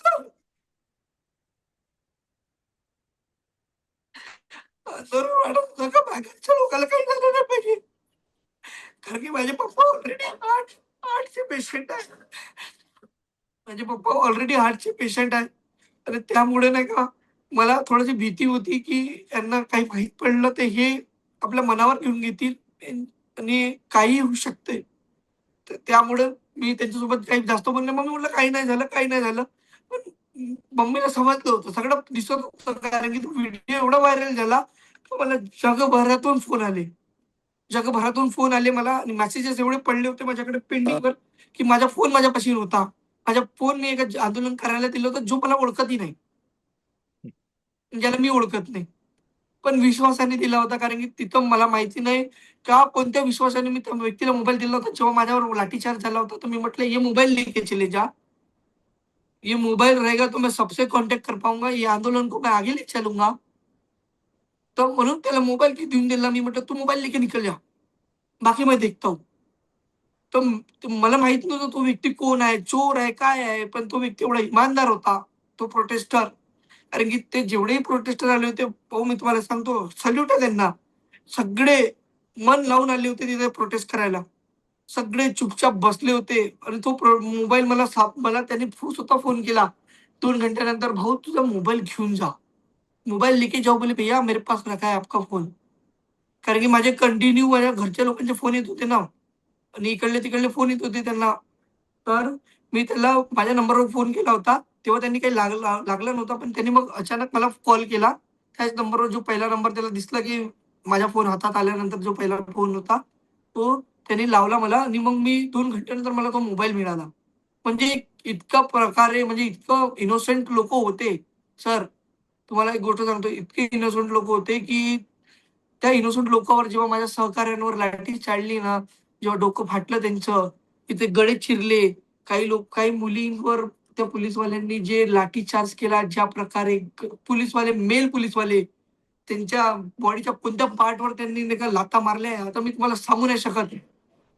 जरूर वाटत होतं का बाकीच्या लोकांना काही झालं नाही पाहिजे. कारण की माझे पप्पा ऑलरेडी हार्टचे पेशंट आहे. माझे पप्पा ऑलरेडी हार्टचे पेशंट आहे. आणि त्यामुळे नाही का, मला थोडीशी भीती होती की यांना काही माहीत पडलं तर हे आपल्या मनावर घेऊन घेतील, आणि काहीही होऊ शकते. तर त्यामुळं मी त्यांच्यासोबत काही जास्त बोलले. मम्मी म्हटलं, "काही नाही झालं, काही नाही झालं." पण मम्मीला समजलं होतं, सगळं दिसत होतं, कारण की तो व्हिडिओ एवढा व्हायरल झाला, तर मला जगभरातून फोन आले. जगभरातून फोन आले मला, आणि मेसेजेस एवढे पडले होते माझ्याकडे पेंडिंगवर, की माझा फोन माझ्यापाशी नव्हता. माझ्या फोनने एक आंदोलन करायला दिलं होतं, जो मला ओळखतही नाही. ज्याला मी ओळखत नाही. पण विश्वासाने दिला होता कारण की तिथं मला माहिती नाही का कोणत्या विश्वासाने मी त्या व्यक्तीला मोबाईल दिला होता. जेव्हा माझ्यावर लाठीचार्ज झाला होता, तर मी म्हटलं, "ये मोबाईल लेके चले जा. ये मोबाईल रहेगा तो मैं सबसे कॉन्टैक्ट कर पाऊँगा. ये आंदोलन को मैं आगे ले चलूँगा." तर म्हणून त्याला मोबाईल देऊन दिला. मी म्हटलं, "तू मोबाईल लेके निकल जा. बाकी मैं देखता हूँ." तर मला माहीत नव्हतं तो व्यक्ती कोण आहे, चोर आहे, काय आहे? पण तो व्यक्ती एवढा इमानदार होता, तो प्रोटेस्टर. कारण की ते जेवढेही प्रोटेस्टर आले होते, भाऊ मी तुम्हाला सांगतो सॅल्यूट आहे त्यांना. सगळे मन लावून आले होते तिथे प्रोटेस्ट करायला. सगळे चुपचाप बसले होते आणि तो मोबाईल मला त्याने स्वतः फोन केला 2 घंट्यानंतर, "भाऊ तुझा मोबाईल घेऊन जा." मोबाईल लेके जाओ बोले, "भैया मेरे पास रखा है आपका फ़ोन." कारण की माझे कंटिन्यू माझ्या घरच्या लोकांचे फोन येत होते ना आणि इकडले-तिकडले फोन येत होते त्यांना. तर मी त्याला माझ्या नंबरवर फोन केला होता. तेव्हा त्यांनी काही लागला नव्हता. पण त्यांनी मग अचानक मला कॉल केला. त्याच नंबरवर जो पहिला नंबर त्याला दिसला, की माझा फोन हातात आल्यानंतर जो पहिला फोन होता, तो त्यांनी लावला मला आणि मग मी 2 घंट्यानंतर मला तो मोबाईल मिळाला. म्हणजे इतका प्रकारे म्हणजे इतकं इनोसेंट लोकं होते. सर, तुम्हाला एक गोष्ट सांगतो, इतके इनोसेंट लोकं होते, की त्या इनोसेंट लोकांवर जेव्हा माझ्या सहकाऱ्यांवर लाठी चाडली ना, जेव्हा डोकं फाटलं त्यांचं, तिथे गळे चिरले. काही मुलींवर त्या पोलिसवाल्यांनी जे लाठीचार्ज केला, ज्या प्रकारे मेल पोलिसवाले त्यांच्या बॉडीच्या कोणत्या पार्टवर त्यांनी नाही का लाथा मारल्या, आता मी तुम्हाला सांगू नाही शकत.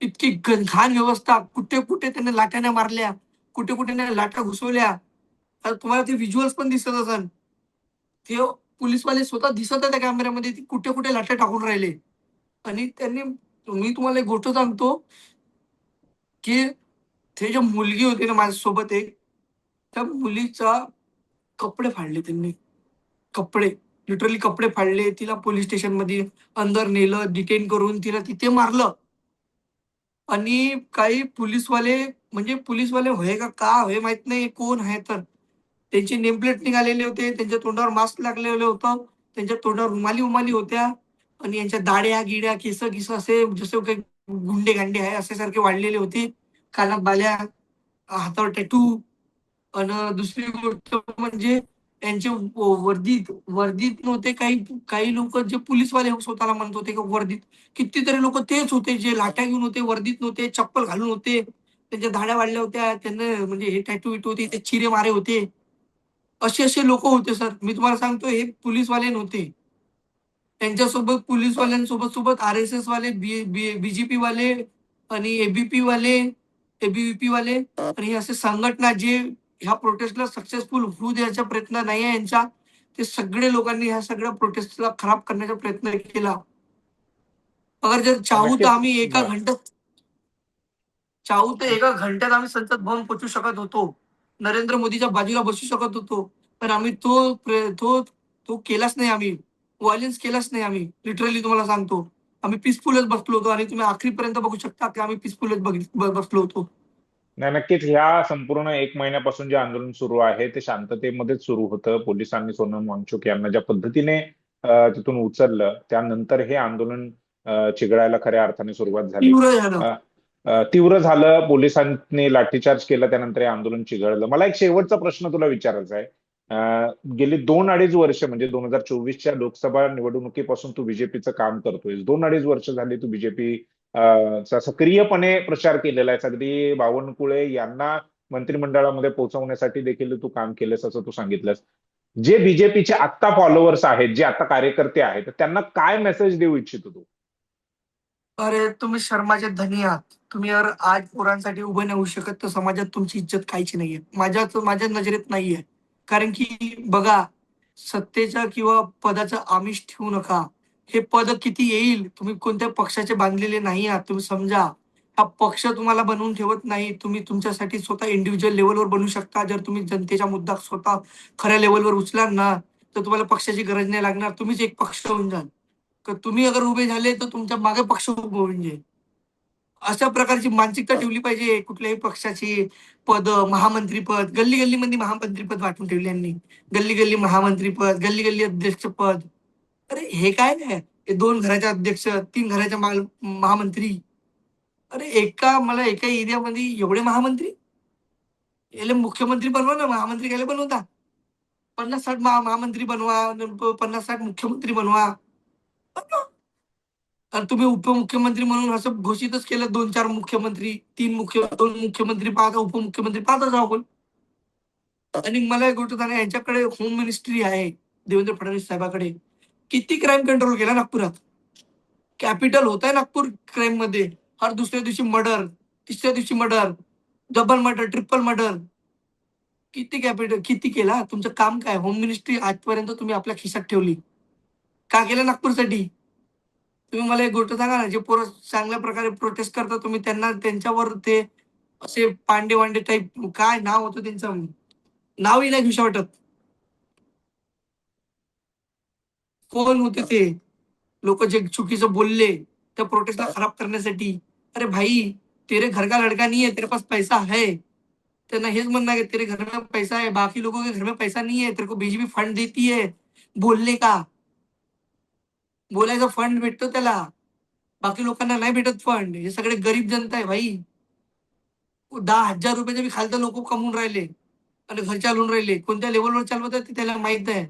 इतकी घाण व्यवस्था, कुठे-कुठे त्यांनी लाठ्या नाही मारल्या, कुठे-कुठे नाही लाठ्या घुसवल्या. आता तुम्हाला ते व्हिज्युअल्स पण दिसत असेल. ते पोलिसवाले स्वतः दिसत आहे त्या कॅमेऱ्यामध्ये, ते कुठे-कुठे लाट्या टाकून राहिले. आणि मी तुम्हाला एक गोष्ट सांगतो, की ते जे मुलगी होती ना माझ्यासोबत एक, त्या मुलीचा कपडे फाडले त्यांनी. कपडे, लिटरली कपडे फाडले. तिला पोलिस स्टेशनमध्ये अंदर नेलं, डिटेन करून तिला तिथे मारलं. आणि काही पोलिसवाले म्हणजे पोलिसवाले होय का का होय माहीत नाही कोण आहे तर. त्यांचे नेम प्लेट निघालेले होते. त्यांच्या तोंडावर मास्क लागलेलं होतं. त्यांच्या तोंडावर रुमाली-उमाली होत्या आणि यांच्या दाढ्या-गिड्या, केसं-गिसं असे जसे काही गुंडे-गांडे आहे अशासारखे वाढलेले होते. कानात बाल्या, हातावर टॅटू अन् दुसरी गोष्ट म्हणजे त्यांचे वर्दीत वर्दीत नव्हते काही काही लोकं जे पोलिसवाले स्वतःला म्हणत होते की वर्दीत. कितीतरी लोकं तेच होते जे लाठ्या घेऊन होते, वर्दीत नव्हते, चप्पल घालून होते. त्यांच्या दाढ्या वाढल्या होत्या. त्यांना म्हणजे हे टॅटू-विटू होते, ते चिरे मारे होते. असे लोकं होते सर. मी तुम्हाला सांगतो हे पोलिसवाले नव्हते. त्यांच्यासोबत पोलिसवाल्यांसोबत आर-एस-एस वाले, बी-जे-पी वाले आणि ए-बी-व्ही-पी वाले आणि हे असे संघटना जे ह्या प्रोटेस्टला सक्सेसफुल होऊ द्यायचा प्रयत्न नाही आहे यांचा. ते सगळे लोकांनी ह्या सगळ्या प्रोटेस्टला खराब करण्याचा प्रयत्न केला. अगर जर चाहू तर नक्कीच. आम्ही एका घंट्यात आम्ही संसद भवन पोहोचू शकत होतो. नरेंद्र मोदीच्या बाजूला बसू शकत होतो. पण आम्ही तो केलाच नाही आम्ही. व्हायलन्स केलाच नाही आम्ही. लिटरली तुम्हाला सांगतो. आम्ही पीसफुलच बसलो होतो आणि तुम्ही आखरीपर्यंत बघू शकता की आम्ही पीसफुलच बसलो होतो. नाही, नक्कीच. ह्या संपूर्ण 1 महिन्यापासून जे आंदोलन सुरू आहे ते शांततेमध्येच सुरू होतं. पोलिसांनी सोनम वांगचुक यांना ज्या पद्धतीने तिथून उचललं, त्यानंतर हे आंदोलन चिघळायला खऱ्या अर्थाने सुरुवात झाली. तीव्र झालं. अ, तीव्र झालं, पोलिसांनी लाठीचार्ज केला, त्यानंतर हे आंदोलन चिघळलं. मला एक शेवटचा प्रश्न तुला विचारायचा आहे. गेली 2-2.5 वर्ष म्हणजे 2024च्या लोकसभा निवडणुकीपासून तू बीजेपीचं काम करतोयस. 2-2.5 वर्ष झाली तू बीजेपी चा सक्रियपणे प्रचार केलेला आहे. अगदी बावनकुळे यांना मंत्रिमंडळामध्ये पोहोचवण्यासाठी देखील तू काम केलंस असं तू सांगितलंस. जे बीजेपीचे आत्ता फॉलोअर्स आहेत, जे आता कार्यकर्ते आहेत, त्यांना काय मेसेज देऊ इच्छितो तू? अरे, तुम्ही शर्माचे धनी आहात. तुम्ही जर आज पोरांसाठी उभे नाही होऊ शकत, तर समाजात तुमची इज्जत काहीच नाहीये. माझ्या नजरेत नाहीये. कारण की बघा, सत्तेचा किंवा पदाचं आमिष ठेवू नका. हे पद किती येईल, तुम्ही कोणत्या पक्षाचे बांधलेले नाही आहात, तुम्ही समजा. हा पक्ष तुम्हाला बनवून ठेवत नाही. तुम्ही तुमच्यासाठी स्वतः इंडिव्हिज्युअल लेव्हलवर बनू शकता. जर तुम्ही जनतेचा मुद्दा स्वतः खऱ्या लेव्हलवर उचलाल ना, तर तुम्हाला पक्षाची गरज नाही लागणार. तुम्हीच एक पक्ष होऊन जाल. तर तुम्ही अगर उभे झाले, तर तुमच्या मागे पक्ष उभं होऊन जाईल. अशा प्रकारची मानसिकता ठेवली पाहिजे कुठल्याही पक्षाची महामंत्रीपद, गल्ली-गल्लीमध्ये महामंत्रीपद वाटून ठेवले यांनी. गल्ली-गल्ली महामंत्रीपद, गल्ली-गल्ली अध्यक्षपद. अरे हे काय आहे? हे 2 घराचे अध्यक्ष, 3 घराचे महामंत्री. अरे एका एरियामध्ये एवढे महामंत्री? याला मुख्यमंत्री बनवा ना, महामंत्री कायला बनवता? 50-60 महामंत्री बनवा, 50-60 मुख्यमंत्री बनवा. आणि तुम्ही उपमुख्यमंत्री म्हणून असं घोषितच केलं 2-4 मुख्यमंत्री, 2 मुख्यमंत्री पाहता, उपमुख्यमंत्री पाहता जाऊ आपण. आणि मला एक गोष्ट सांगा, यांच्याकडे होम मिनिस्ट्री आहे देवेंद्र फडणवीस साहेबाकडे. किती क्राईम कंट्रोल केला नागपुरात? कॅपिटल होत आहे नागपूर क्राईममध्ये. हर दुसऱ्या दिवशी मर्डर, तिसऱ्या दिवशी murder, double murder, triple murder. किती कॅपिटल किती केला? तुमचं काम काय? होम मिनिस्ट्री आजपर्यंत तुम्ही आपल्या खिशात ठेवली. का केलं नागपूरसाठी? तुम्ही मला एक गोष्ट सांगा ना, जे पोरं चांगल्या प्रकारे प्रोटेस्ट करतात, तुम्ही त्यांना त्यांच्यावर ते असे पांडे-वांडे टाइप काय नाव होतं त्यांचं? नावही नाही घेऊशा वाटत. कोण होते ते? लोक जे चुकीचं बोलले त्या प्रोटेस्टला खराब करण्यासाठी. अरे भाई, तेरे घर का लड़का नहीं है, तेरे पास पैसा है. त्यांना हेच म्हणणं आहे, तेरे घर में पैसा है, बाकी लोगों के घर में पैसा नहीं है, तेरे को बीजेपी फंड देती है बोलने का. बोलायचा फंड भेटतो त्याला, बाकी लोकांना नाही भेटत फंड. हे सगळे गरीब जनता आहे भाई. 10,000 रुपयाचे बी खालतं लोक कमवून राहिले आणि घर चालवून राहिले. कोणत्या लेवलवर चालवतात ते त्याला माहित आहे.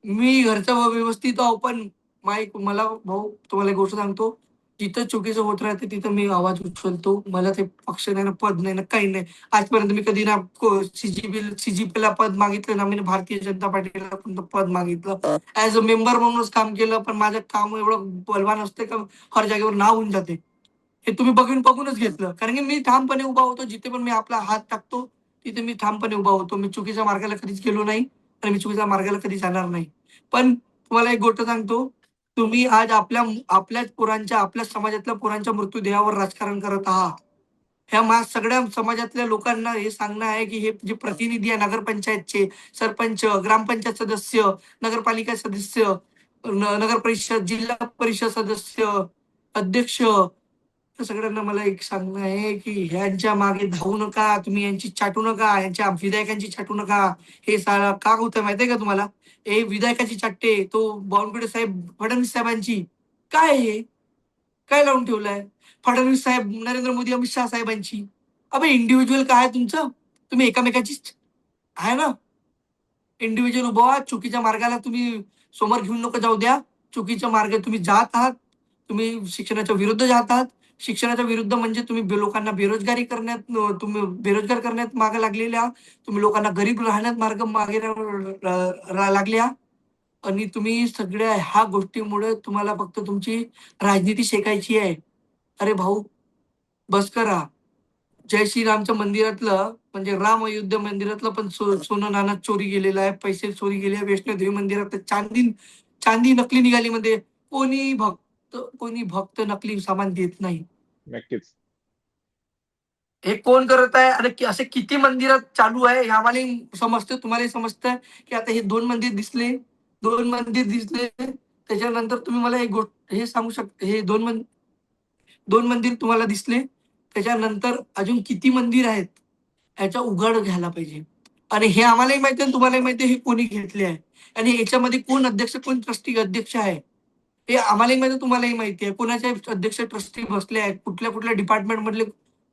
मी घरचा व्यवस्थित आहो, पण मला भाऊ तुम्हाला एक गोष्ट सांगतो, जिथं चुकीचं होत राहते तिथं मी आवाज उचलतो. मला ते पक्ष नाही ना, पद नाही ना, काही नाही. आजपर्यंत मी कधी ना सीजीपीला पद मागितलं ना, मी भारतीय जनता पार्टीला पण पद मागितलं. ऍज अ मेंबर म्हणूनच काम केलं, पण माझं काम एवढं बलवान असतं का हर जागेवर नाव होऊन जाते. हे तुम्ही बघूनच घेतलं. कारण की मी ठामपणे उभा होतो. जिथे पण मी आपला हात टाकतो, तिथे मी ठामपणे उभा होतो. मी चुकीच्या मार्गाला कधीच गेलो नाही आणि मी चुकीच्या मार्गाला कधी जाणार नाही. पण तुम्हाला एक गोष्ट सांगतो, तुम्ही आज आपल्याच पोरांच्या, आपल्याच समाजातल्या पोरांच्या मृत्यूदेहावर राजकारण करत आहात. ह्या सगळ्या समाजातल्या लोकांना हे सांगणं आहे, की हे जे प्रतिनिधी आहे नगरपंचायतचे, सरपंच, ग्रामपंचायत सदस्य, नगरपालिका सदस्य, नगर परिषद, जिल्हा परिषद सदस्य, अध्यक्ष, तर सगळ्यांना मला एक सांगणं आहे, की ह्यांच्या मागे धावू नका. तुम्ही यांची चाटू नका, यांच्या विधायकांची चाटू नका. हे साला का होतं माहिती आहे का तुम्हाला? हे विधायकाची चाटते, तो बावनकुळे साहेब, फडणवीस साहेबांची. काय हे? काय लावून ठेवलंय? फडणवीस साहेब, नरेंद्र मोदी, अमित शहा साहेबांची. अबे इंडिव्हिज्युअल काय आहे तुमचं? तुम्ही एकामेकाचीच आहे ना? इंडिव्हिज्युअल उभा व्हा. चुकीच्या मार्गाला तुम्ही समोर घेऊन नको जाऊ द्या. चुकीच्या मार्गे तुम्ही जात आहात. तुम्ही शिक्षणाच्या विरुद्ध जात आहात. शिक्षणाच्या विरुद्ध म्हणजे तुम्ही लोकांना बेरोजगारी करण्यात, तुम्ही बेरोजगार करण्यात मागे लागलेले आहात. तुम्ही लोकांना गरीब राहण्यात मागे लागले आहात. आणि तुम्ही सगळ्या ह्या गोष्टीमुळे तुम्हाला फक्त तुमची राजनीती शेकायची आहे. अरे भाऊ, बस करा. जय श्रीरामच्या मंदिरातलं म्हणजे राम अयोध्या मंदिरातलं पण सोनं नाणं चोरी गेलेलं आहे, पैसे चोरी गेले आहे. वैष्णोदेवी मंदिरात चांदी नकली निघाली मध्ये. कोणी भक्त नकली सामान देत नाही. नक्कीच. हे कोण करत आहे? अरे असे किती मंदिरात चालू आहे हे आम्हालाही समजतं, तुम्हालाही समजतंय, की आता हे 2 मंदिर दिसले. त्याच्यानंतर तुम्ही मला एक गोष्ट हे सांगू शकता, हे 2 मंदिर तुम्हाला दिसले. त्याच्यानंतर अजून किती मंदिर आहेत ह्याचा उघड घ्यायला पाहिजे. आणि हे आम्हालाही माहिती आहे, तुम्हालाही माहिती आहे, हे कोणी घेतले आहे आणि याच्यामध्ये कोण अध्यक्ष, कोण ट्रस्टी अध्यक्ष आहे. हे आम्हालाही माहिती आहे, तुम्हालाही माहिती आहे. कोणाचे अध्यक्ष ट्रस्टी बसले आहेत, कुठल्या कुठल्या डिपार्टमेंट मधले,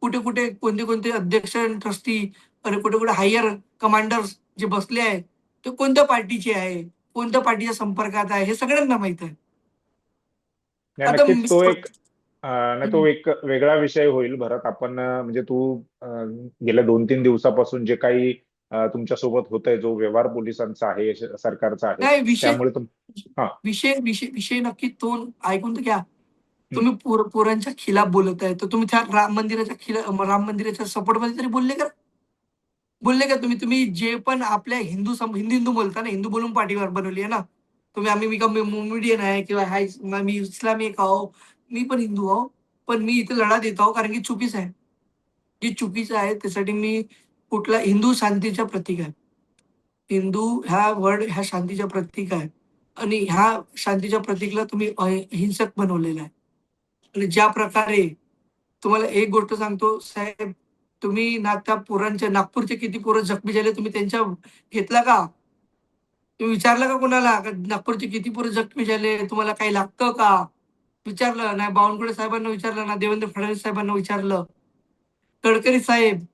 कुठे कुठे कोणते कोणते अध्यक्ष ट्रस्टी आणि कुठे कुठे हायर कमांडर्स जे बसले आहेत, ते कोणत्या पार्टीचे आहे, कोणत्या पार्टीच्या संपर्कात आहे, हे सगळ्यांना माहित आहे. नाही, आता नक्कीच तो एक नाही, तो एक वेगळा विषय होईल भरत. आपण म्हणजे तू गेल्या 2-3 दिवसापासून जे काही तुमच्या सोबत होतंय, जो व्यवहार पोलिसांचा आहे, सरकारचा आहे, नाही, विषय त्यामुळे हा. विषय विषय विषय नक्की तो ऐकून तर घ्या. हं. तुम्ही पोरांच्या खिलाफ बोलत आहे, तर तुम्ही त्या राम मंदिराच्या सपोर्ट मध्ये तरी बोलले का? बोलले का तुम्ही? तुम्ही जे पण आपल्या हिंदू हिंदू बोलता ना, हिंदू बोलून पाठीवर बनवली आहे ना तुम्ही. मी का मोमेडियन आहे किंवा मी इस्लामी एक आहो, मी पण हिंदू आहो, पण मी इथे लढा देत आहो कारण की चुकीचं आहे. जे चुकीचं आहे त्यासाठी मी कुठला हिंदू शांतीच्या प्रतीक आहे. हिंदू ह्या वर्ड ह्या शांतीच्या प्रतीक आहे आणि ह्या शांतीच्या प्रतीकला तुम्ही हिंसक बनवलेलं आहे. आणि ज्या प्रकारे तुम्हाला एक गोष्ट सांगतो साहेब, तुम्ही ना त्या पोरांच्या, नागपूरचे किती पोरं जखमी झाले तुम्ही त्यांच्या घेतला का? तुम्ही विचारलं का कोणाला का नागपूरचे किती पोरं जखमी झाले, तुम्हाला काही लागतं का? विचारलं नाही. बावनकुळे साहेबांना विचारलं ना, देवेंद्र फडणवीस साहेबांना विचारलं, गडकरी साहेब,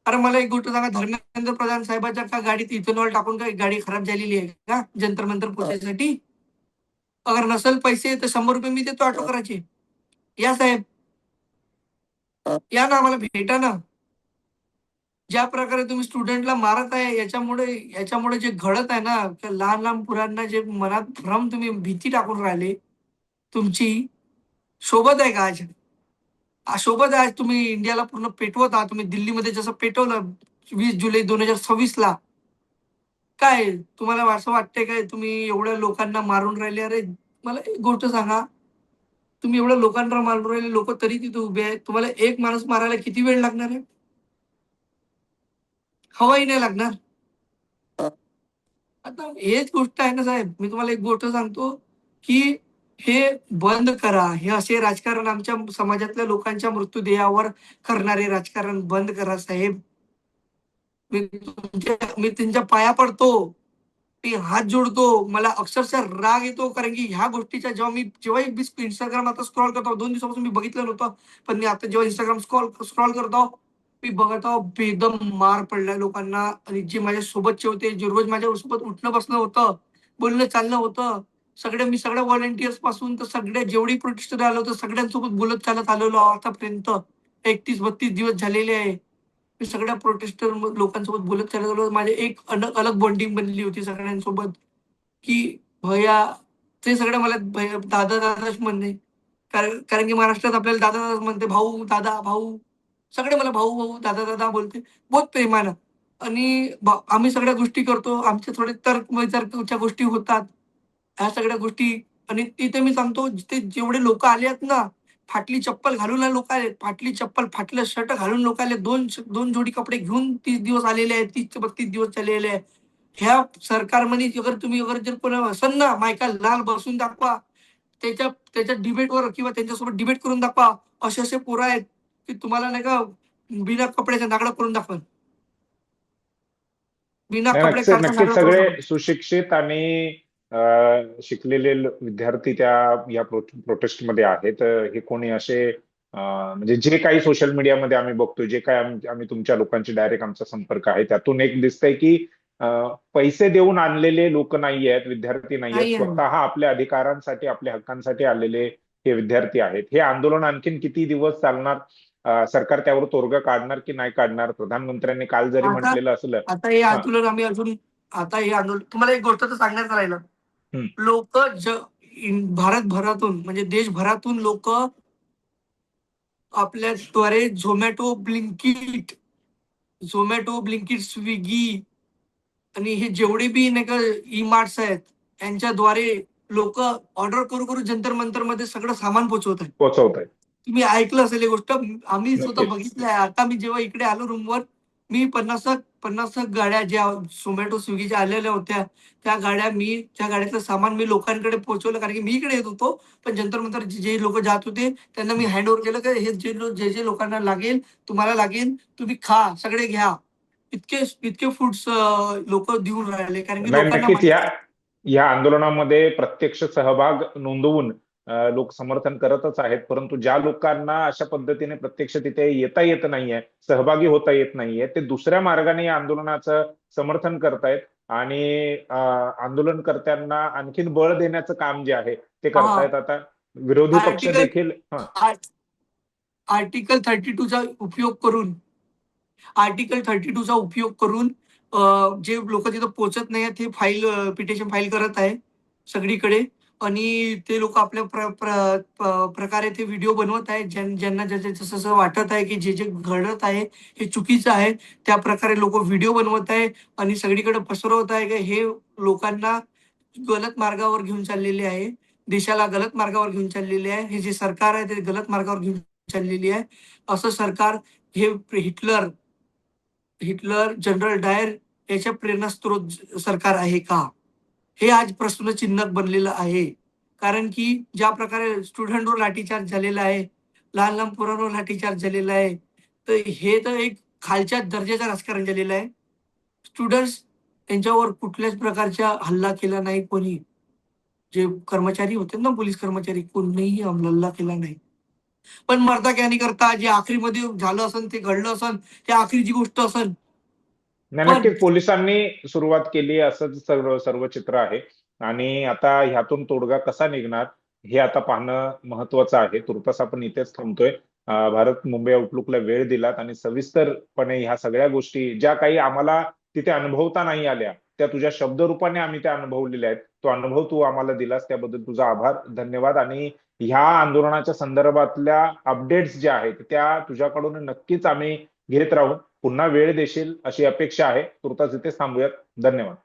अरे मला एक गोष्ट सांगा, धर्मेंद्र प्रधान साहेबांच्या का गाडीत इथेनॉल टाकून काय गाडी खराब झालेली आहे का जंतर मंतर पोहोचायसाठी? अगर नसेल पैसे तर 100 रुपये मी देतो ऑटो करायचे. या साहेब, या ना, आम्हाला भेटा ना. ज्या प्रकारे तुम्ही स्टुडंटला मारत आहे, याच्यामुळे जे घडत आहे ना, त्या लहान लहान पोरांना जे मनात भ्रम, तुम्ही भीती टाकून राहिले, तुमची सोबत आहे का आज? सोबत आहे आज. तुम्ही इंडियाला पूर्ण पेटवत आहात. तुम्ही दिल्लीमध्ये जसं पेटवलं 20 जुलै 2026 ला. काय तुम्हाला असं वाटतंय काय तुम्ही एवढ्या लोकांना मारून राहिले? अरे मला एक गोष्ट सांगा, तुम्ही एवढ्या लोकांना मारून राहिले, लोक तरी तिथे उभे आहेत. तुम्हाला एक माणूस मारायला किती वेळ लागणार आहे? हवाही नाही लागणार. आता हेच गोष्ट आहे ना साहेब, मी तुम्हाला एक गोष्ट सांगतो, की हे बंद करा. हे असे राजकारण, आमच्या समाजातल्या लोकांच्या मृत्यूदेहावर करणारे राजकारण बंद करा साहेब. मी त्यांच्या पाया पडतो. मी हात जोडतो. मला अक्षरशः राग येतो, कारण की ह्या गोष्टीच्या जेव्हाही मी Instagram आता स्क्रॉल करतो, 2 दिवसापासून मी बघितलं नव्हतं. पण मी आता जेव्हा Instagram स्क्रॉल करतो, मी बघत आहो बेदम मार पडलाय लोकांना. आणि जे माझ्या सोबतचे होते, जे रोज माझ्यासोबत उठणं बसणं होतं, बोलणं चालणं होतं, मी सगळ्या व्हॉलंटिअर्स पासून तर सगळ्या जेवढी प्रोटेस्टर आलं होतं, सगळ्यांसोबत बोलत चालत आलेलो आतापर्यंत. 31-32 दिवस झालेले आहे. मी सगळ्या प्रोटेस्टर लोकांसोबत बोलत चालत आलो. माझी एक अलग बॉन्डिंग बनलेली होती सगळ्यांसोबत, की भैय्या, ते सगळे मला भैय्या, दादा दादाच म्हणणे. कारण की महाराष्ट्रात आपल्याला दादा दादाच म्हणते, भाऊ दादा भाऊ. सगळे मला भाऊ भाऊ दादा दादा बोलते, बहुत प्रेमानं. आणि आम्ही सगळ्या गोष्टी करतो. आमचे थोडे तर्क वितर्कच्या गोष्टी होतात, ह्या सगळ्या गोष्टी. आणि तिथे मी सांगतो, जिथे जेवढे लोक आले आहेत ना, फाटली चप्पल घालून लोक आले, फाटली चप्पल फाटलं शर्ट घालून लोक आले, दोन जोडी कपडे घेऊन 30 दिवस आलेले आहेत, 30 ते 32 दिवस झालेले आहे. ह्या सरकारमध्ये जर कोणा असेल ना, मायका लाल बसून दाखवा, त्याच्या त्याच्या डिबेटवर किंवा त्यांच्यासोबत डिबेट करून दाखवा. असे असे पोरं आहेत की तुम्हाला नाही का बिना कपड्याच्या नागडा करून दाखवा. बिना नाही, कपडे नक्कीच काढता नक्कीच नागडा करून दाखवा. सगळे सुशिक्षित आणि शिकलेले विद्यार्थी त्या या प्रोटेस्टमध्ये आहेत. हे कोणी असे म्हणजे जे काही सोशल मीडियामध्ये आम्ही बघतोय, जे काही आम्ही तुमच्या लोकांची डायरेक्ट आमचा संपर्क आहे, त्यातून एक दिसतंय की पैसे देऊन आणलेले लोक नाही आहेत, विद्यार्थी नाही आहेत, नाही आहे. स्वतः आपल्या अधिकारांसाठी, आपल्या हक्कांसाठी आलेले हे विद्यार्थी आहेत. हे आंदोलन आणखीन किती दिवस चालणार? सरकार त्यावर तोडगा काढणार की नाही काढणार? प्रधानमंत्र्यांनी काल जरी आता म्हटलेलं असलं. आता हे हा. आंदोलन आम्ही अजून, आता हे आंदोलन तुम्हाला एक गोष्ट तर सांगण्यात राहिलं. हम्म. लोक भारतभरातून, म्हणजे देशभरातून लोक आपल्याद्वारे झोमॅटो ब्लिंकिट, स्विगी आणि हे जेवढे बी नाही का ई मार्ट्स आहेत, यांच्याद्वारे लोक ऑर्डर करू करू जंतर मंतर मध्ये सगळं सामान पोहोचवत आहेत. पोहोचवत आहेत. तुम्ही ऐकलं असेल ही गोष्ट, आम्ही स्वतः नक्कीच. बघितलंय. आता मी जेव्हा इकडे आलो रूमवर, मी 50 गाड्या ज्या झोमॅटो स्विगीच्या आलेल्या होत्या, त्या गाड्यातलं सामान मी लोकांकडे पोहोचवलं, कारण की मी इकडे येत होतो. पण जंतर मंतर जे लोक जात होते त्यांना मी हँड ओव्हर केलं, की हे जे लोकांना लागेल, तुम्हाला लागेल, तुम्ही खा, सगळे घ्या. इतके इतके फूड्स लोक देऊन राहिले, कारण की नाही, लोकांना नक्कीच माहिती. या आंदोलनामध्ये प्रत्यक्ष सहभाग नोंदवून लोक समर्थन करतच आहेत. परंतु ज्या लोकांना अशा पद्धतीने प्रत्यक्ष तिथे येता येत नाहीये, सहभागी होता येत नाहीये, ते दुसऱ्या मार्गाने या आंदोलनाचं समर्थन करतायत आणि आंदोलनकर्त्यांना आणखीन बळ देण्याचं काम जे आहे ते करतायत. आता विरोधी पक्ष आर्टिकल देखील आर्टिकल 32चा उपयोग करून आर्टिकल 32चा उपयोग करून जे लोक तिथं पोहोचत नाही ते पिटिशन फाईल करत आहे सगळीकडे. आणि ते लोक आपल्या प्रकारे ते व्हिडिओ बनवत आहेत, ज्यांना जसं जसं वाटत आहे की जे जे घडत आहे हे चुकीचं आहे, त्या प्रकारे लोक व्हिडिओ बनवत आहे आणि सगळीकडे पसरवत आहे की हे लोकांना गलत मार्गावर घेऊन चाललेले आहे, देशाला गलत मार्गावर घेऊन चाललेले आहे. हे जे सरकार आहे ते गलत मार्गावर घेऊन चाललेली आहे. असं सरकार, हे हिटलर, जनरल डायर याच्या प्रेरणास्त्रोत सरकार आहे का? हे आज प्रश्नचिन्ह बनलेलं आहे. कारण की ज्या प्रकारे स्टुडंटवर लाठीचार्ज झालेला आहे, लहान लहान पोरांवर लाठीचार्ज झालेला आहे, तर हे तर एक खालच्या दर्जाचं राजकारण झालेलं आहे. स्टुडंट्स यांच्यावर कुठल्याच प्रकारचा हल्ला केला नाही कोणी. जे कर्मचारी होते ना, पोलीस कर्मचारी, कोणीही हल्ला केला नाही. पण मरता क्या नाही करता जे आखरीमध्ये झालं असन ते घडलं असन, ते आखरीची गोष्ट असन. नाही, पण नक्कीच पोलिसांनी सुरुवात केली असंच सर्व सर्व चित्र आहे. आणि आता ह्यातून तोडगा कसा निघणार हे आता पाहणं महत्वाचं आहे. तुर्तास आपण इथेच थांबतोय. भारत मुंबई आउटलुकला वेळ दिलात आणि सविस्तरपणे ह्या सगळ्या गोष्टी ज्या काही आम्हाला तिथे अनुभवता नाही आल्या त्या तुझ्या शब्दरूपाने आम्ही त्या अनुभवलेल्या आहेत. तो अनुभव तू आम्हाला दिलास त्याबद्दल तुझा आभार, धन्यवाद. आणि ह्या आंदोलनाच्या संदर्भातल्या अपडेट्स ज्या आहेत त्या तुझ्याकडून नक्कीच आम्ही घेत राहू. पुन्हा वेळ देशील अशी अपेक्षा आहे. तुर्तास इथेच थांबूयात. धन्यवाद.